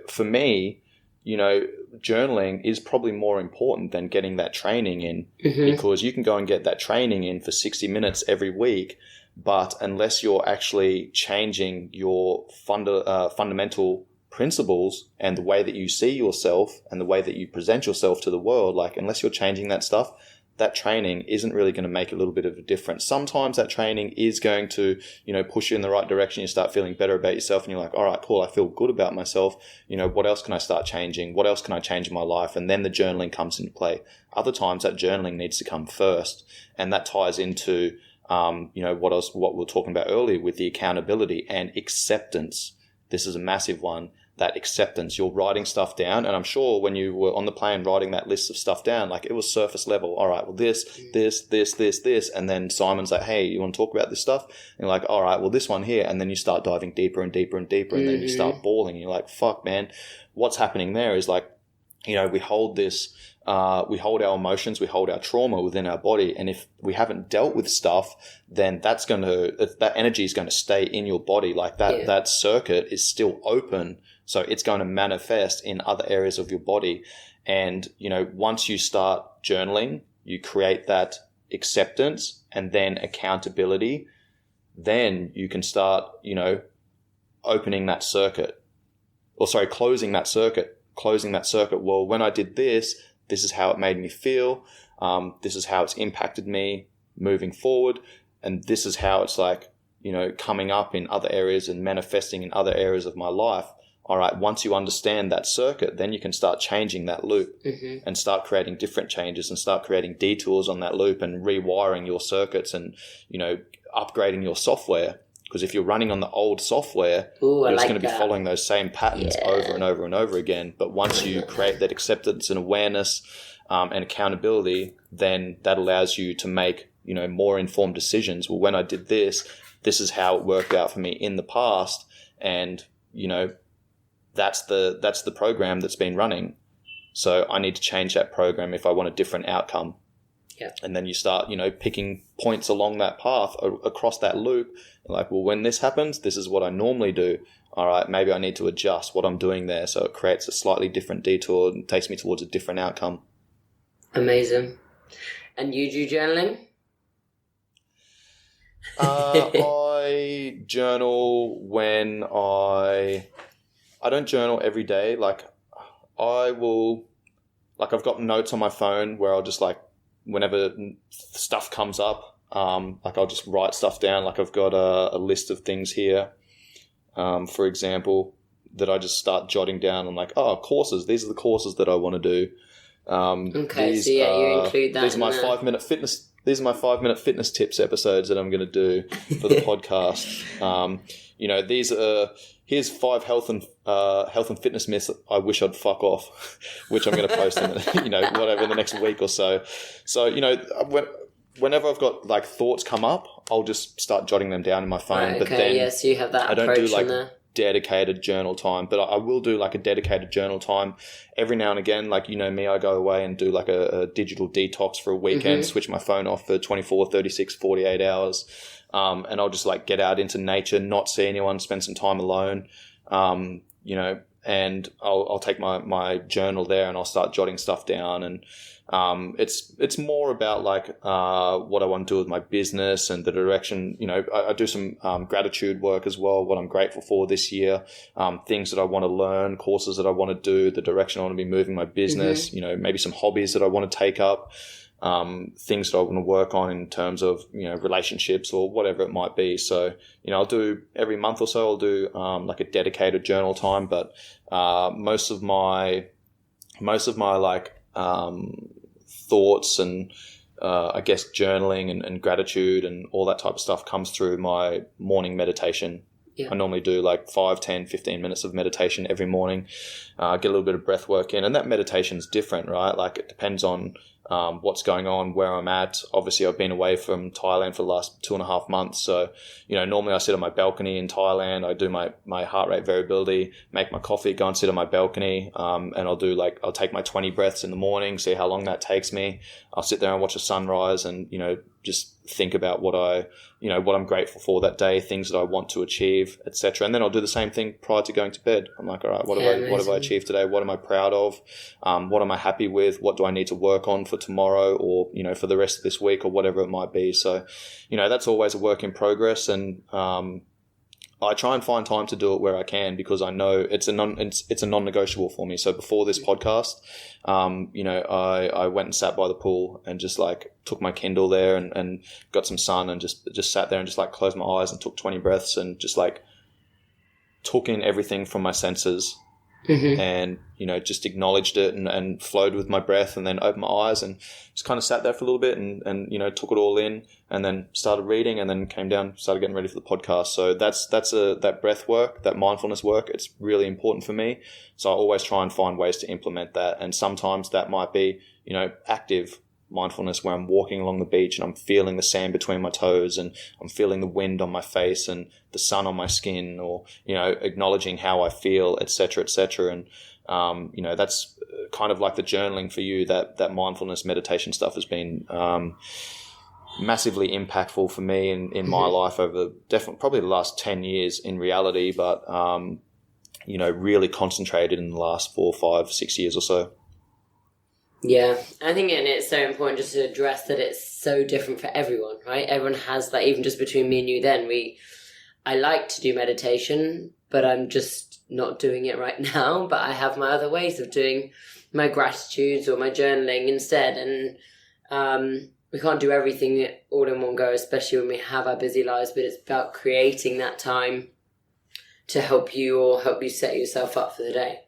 For me, journaling is probably more important than getting that training in, because you can go and get that training in for 60 minutes every week, but unless you're actually changing your fundamental principles and the way that you see yourself and the way that you present yourself to the world, like, unless you're changing that stuff, that training isn't really going to make a little bit of a difference. Sometimes that training is going to, push you in the right direction. You start feeling better about yourself, and you're like, all right, cool, I feel good about myself. What else can I start changing? What else can I change in my life? And then the journaling comes into play. Other times that journaling needs to come first. And that ties into, what we were talking about earlier with the accountability and acceptance. This is a massive one. that acceptance. You're writing stuff down, and I'm sure when you were on the plane writing that list of stuff down, like, it was surface level. All right, well, this, and then Simon's like, hey, you want to talk about this stuff? And you're like, all right, well, this one here, and then you start diving deeper and deeper and deeper, and then you start bawling. You're like, fuck, man, what's happening there is like, we hold this. We hold our emotions, we hold our trauma within our body, and if we haven't dealt with stuff, then that energy is going to stay in your body. Like that circuit is still open, so it's going to manifest in other areas of your body. And once you start journaling, you create that acceptance and then accountability. Then you can start, opening that circuit, closing that circuit. Well, when I did this is how it made me feel. This is how it's impacted me moving forward. And this is how it's like, coming up in other areas and manifesting in other areas of my life. All right, once you understand that circuit, then you can start changing that loop and start creating different changes and start creating detours on that loop and rewiring your circuits and, upgrading your software. Because if you're running on the old software, you're just going to be following those same patterns over and over and over again. But once you create that acceptance and awareness and accountability, then that allows you to make, more informed decisions. Well, when I did this is how it worked out for me in the past. And, that's the program that's been running. So I need to change that program if I want a different outcome. Yeah. And then you start, picking points along that path across that loop. Like, well, when this happens, this is what I normally do. All right, maybe I need to adjust what I'm doing there. So it creates a slightly different detour and takes me towards a different outcome. Amazing. And you do journaling? I journal when I don't journal every day. Like, I've got notes on my phone where I'll just whenever stuff comes up, I'll just write stuff down. Like, I've got a list of things here, for example, that I just start jotting down. I'm like, courses. These are the courses that I want to do. You include that. These are my 5-minute fitness. These are my 5-minute fitness tips episodes that I'm going to do for the podcast. Here's 5 health and fitness myths I wish I'd fuck off, which I'm going to post in whatever in the next week or so. So whenever I've got thoughts come up, I'll just start jotting them down in my phone. Right, but then so you have that. I don't do there. dedicated journal time, but I will do a dedicated journal time every now and again. Me, I go away and do a digital detox for a weekend, switch my phone off for 24, 36, 48 hours. And I'll just get out into nature, not see anyone, spend some time alone, and I'll take my journal there and I'll start jotting stuff down. And it's more about what I want to do with my business and the direction. I do some gratitude work as well, what I'm grateful for this year, things that I want to learn, courses that I want to do, the direction I want to be moving my business, maybe some hobbies that I want to take up. Things that I want to work on in terms of, relationships or whatever it might be. So, I'll do every month or so, I'll do, a dedicated journal time, but, most of my thoughts and, I guess journaling and gratitude and all that type of stuff comes through my morning meditation. Yeah. I normally do 5, 10, 15 minutes of meditation every morning, get a little bit of breath work in, and that meditation's different, right? It depends on, what's going on, where I'm at. Obviously, I've been away from Thailand for the last 2.5 months. So, normally I sit on my balcony in Thailand. I do my heart rate variability, make my coffee, go and sit on my balcony. And I'll take my 20 breaths in the morning, see how long that takes me. I'll sit there and watch the sunrise and, just think about what I'm grateful for that day, things that I want to achieve, etc. And then I'll do the same thing prior to going to bed. I'm like, all right, what have I achieved today? What am I proud of? What am I happy with? What do I need to work on for tomorrow or, for the rest of this week or whatever it might be. So, that's always a work in progress. And, I try and find time to do it where I can because I know it's a non-negotiable for me. So before this podcast, I went and sat by the pool and just took my Kindle there and got some sun and just sat there and just closed my eyes and took 20 breaths and just took in everything from my senses and, just acknowledged it and flowed with my breath, and then opened my eyes and just kind of sat there for a little bit and took it all in, and then started reading, and then came down, started getting ready for the podcast. So that breath work, that mindfulness work, it's really important for me. So I always try and find ways to implement that. And sometimes that might be, active mindfulness, where I'm walking along the beach and I'm feeling the sand between my toes, and I'm feeling the wind on my face and the sun on my skin, or, acknowledging how I feel, et cetera, et cetera. And, that's kind of like the journaling for you. That mindfulness meditation stuff has been, massively impactful for me in my life over probably the last 10 years in reality, but, really concentrated in the last 4, 5, 6 years or so. Yeah, I think it's so important just to address that it's so different for everyone, right? Everyone has that. Even just between me and you, I like to do meditation, but I'm just not doing it right now. But I have my other ways of doing my gratitudes or my journaling instead. And we can't do everything all in one go, especially when we have our busy lives. But it's about creating that time to help you set yourself up for the day.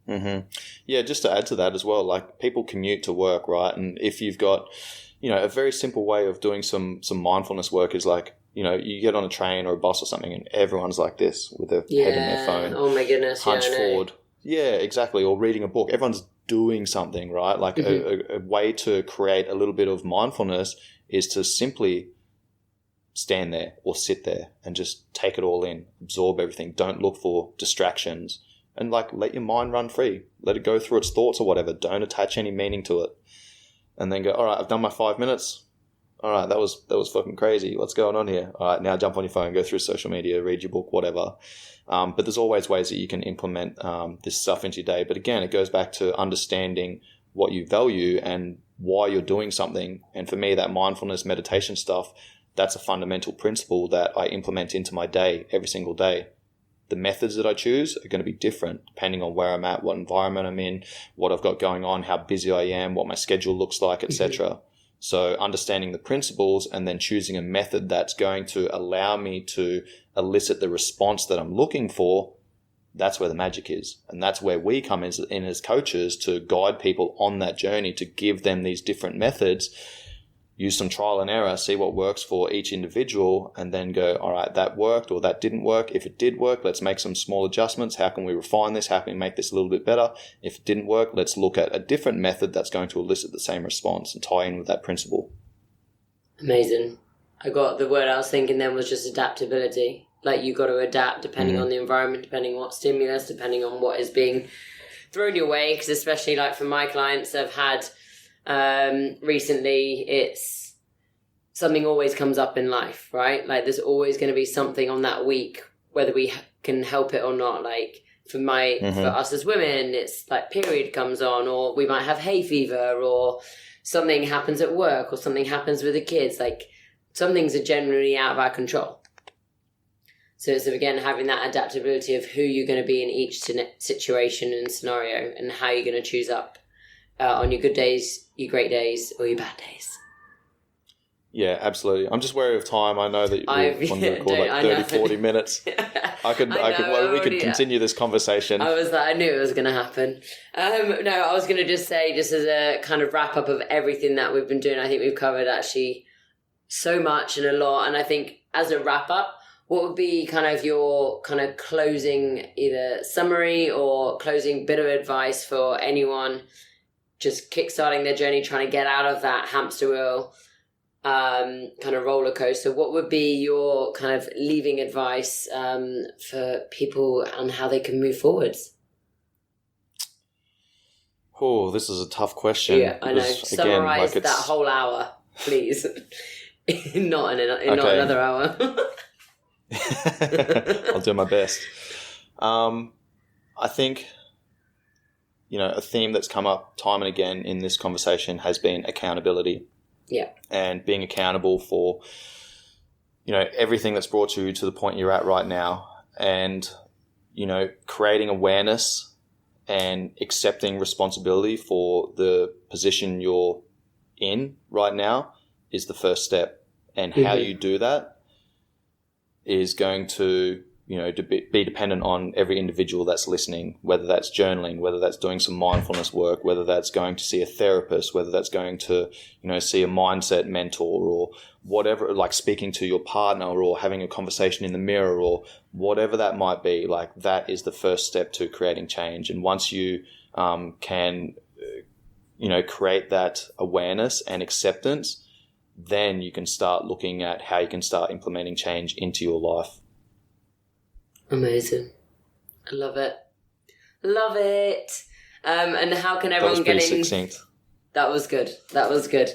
Mm-hmm. Yeah, just to add to that as well, like people commute to work, right? And if you've got, a very simple way of doing some mindfulness work is like, you get on a train or a bus or something and everyone's like this with their head in their phone. Oh my goodness. Hunched forward. Yeah, exactly. Or reading a book. Everyone's doing something, right? Like a way to create a little bit of mindfulness is to simply stand there or sit there and just take it all in, absorb everything. Don't look for distractions. And let your mind run free. Let it go through its thoughts or whatever. Don't attach any meaning to it. And then go, all right, I've done my 5 minutes. All right, that was fucking crazy. What's going on here? All right, now jump on your phone, go through social media, read your book, whatever. But there's always ways that you can implement this stuff into your day. But again, it goes back to understanding what you value and why you're doing something. And for me, that mindfulness meditation stuff, that's a fundamental principle that I implement into my day every single day. The methods that I choose are going to be different depending on where I'm at, what environment I'm in, what I've got going on, how busy I am, what my schedule looks like, etc. So understanding the principles and then choosing a method that's going to allow me to elicit the response that I'm looking for, that's where the magic is. And that's where we come in as coaches to guide people on that journey, to give them these different methods, use some trial and error, see what works for each individual, and then go, all right, that worked or that didn't work. If it did work, let's make some small adjustments. How can we refine this? How can we make this a little bit better? If it didn't work, let's look at a different method that's going to elicit the same response and tie in with that principle. Amazing. The word I was thinking then was just adaptability. Like you got to adapt depending on the environment, depending on what stimulus, depending on what is being thrown your way. Because especially like for my clients I've had recently, it's something always comes up in life, right? Like there's always going to be something on that week, whether we can help it or not. Like for us as women, it's like period comes on, or we might have hay fever, or something happens at work, or something happens with the kids. Like some things are generally out of our control. So it's again having that adaptability of who you're going to be in each situation and scenario, and how you're going to choose up on your good days, your great days, or your bad days. Yeah, absolutely. I'm just wary of time. I know that we want to record like 30, 40 minutes. We could continue this conversation. I knew it was going to happen. No, I was going to just say, just as a kind of wrap up of everything that we've been doing, I think we've covered actually so much and a lot. And I think as a wrap up, what would be kind of your kind of closing either summary or closing bit of advice for anyone just kickstarting their journey, trying to get out of that hamster wheel kind of roller coaster? What would be your kind of leaving advice for people on how they can move forwards? Oh, this is a tough question. Yeah, I know. Summarize that whole hour, please. Not another hour. I'll do my best. I think, a theme that's come up time and again in this conversation has been accountability. Yeah. And being accountable for, everything that's brought you to the point you're at right now, and, creating awareness and accepting responsibility for the position you're in right now is the first step. And how you do that is going to to be dependent on every individual that's listening, whether that's journaling, whether that's doing some mindfulness work, whether that's going to see a therapist, whether that's going to, see a mindset mentor, or whatever, like speaking to your partner, or having a conversation in the mirror, or whatever that might be. Like, that is the first step to creating change. And once you can, create that awareness and acceptance, then you can start looking at how you can start implementing change into your life. Amazing. I love it. Love it. And how can everyone get in? That was pretty succinct. That was good.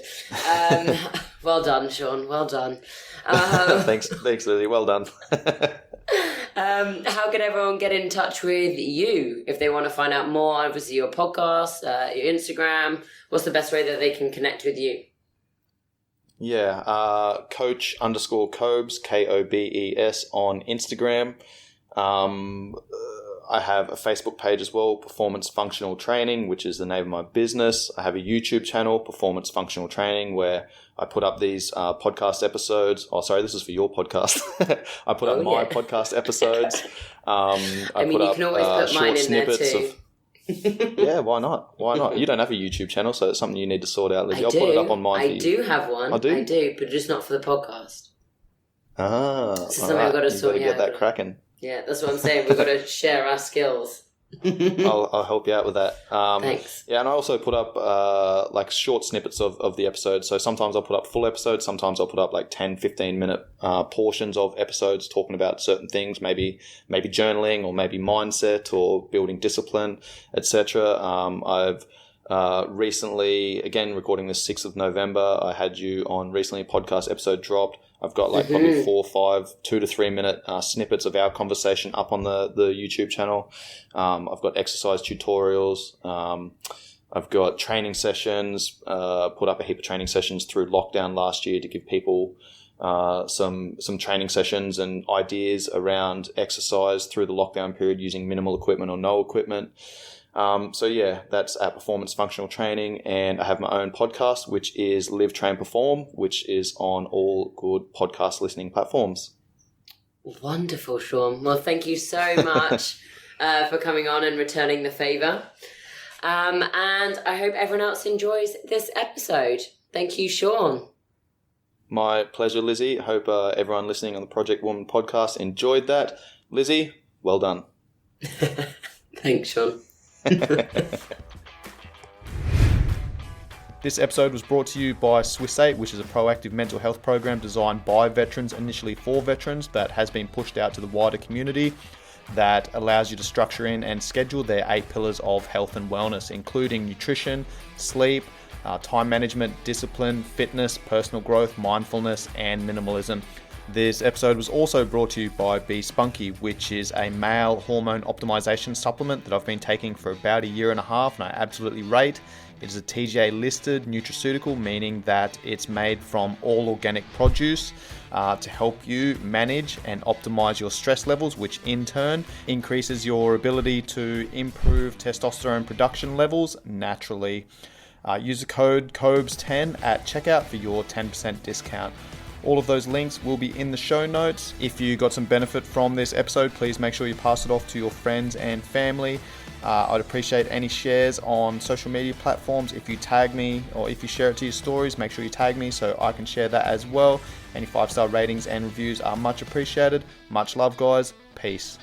Well done, Shaun. Well done. Thanks, Lizzie. Well done. How can everyone get in touch with you if they want to find out more? Obviously, your podcast, your Instagram. What's the best way that they can connect with you? Yeah, Coach_Kobes, Kobes on Instagram. I have a Facebook page as well, Performance Functional Training, which is the name of my business. I have a YouTube channel, Performance Functional Training, where I put up these podcast episodes. Oh, sorry, this is for your podcast. I put up my podcast episodes. I mean, you can always put mine in there too. Yeah, why not? You don't have a YouTube channel, so it's something you need to sort out, Lizzie. I'll put it up on mine for you. I do have one. I do, but just not for the podcast. This is something I've got to sort out. Get that cracking. Yeah, that's what I'm saying. We've got to share our skills. I'll help you out with that. Thanks. Yeah, and I also put up like short snippets of the episode. So sometimes I'll put up full episodes. Sometimes I'll put up like 10, 15-minute portions of episodes talking about certain things, maybe journaling, or maybe mindset, or building discipline, etc. I've recently, again, recording the 6th of November, I had you on recently, a podcast episode dropped. I've got like probably 4 or 5 2 to 3 minute snippets of our conversation up on the YouTube channel. I've got exercise tutorials. I've got training sessions, put up a heap of training sessions through lockdown last year to give people some training sessions and ideas around exercise through the lockdown period using minimal equipment or no equipment. So yeah, that's at Performance Functional Training, and I have my own podcast, which is Live, Train, Perform, which is on all good podcast listening platforms. Wonderful, Shaun. Well, thank you so much for coming on and returning the favour. And I hope everyone else enjoys this episode. Thank you, Shaun. My pleasure, Lizzie. Hope everyone listening on the Project Woman podcast enjoyed that. Lizzie, well done. Thanks, Shaun. This episode was brought to you by Swiss 8, which is a proactive mental health program designed by veterans, initially for veterans, that has been pushed out to the wider community, that allows you to structure in and schedule their 8 pillars of health and wellness, including nutrition, sleep, time management, discipline, fitness, personal growth, mindfulness, and minimalism. This episode was also brought to you by Be Spunky, which is a male hormone optimization supplement that I've been taking for about a year and a half, and I absolutely rate. It is a TGA listed nutraceutical, meaning that it's made from all organic produce to help you manage and optimize your stress levels, which in turn increases your ability to improve testosterone production levels naturally. Use the code COBES10 at checkout for your 10% discount. All of those links will be in the show notes. If you got some benefit from this episode, please make sure you pass it off to your friends and family. I'd appreciate any shares on social media platforms. If you tag me or if you share it to your stories, make sure you tag me so I can share that as well. Any 5-star ratings and reviews are much appreciated. Much love, guys. Peace.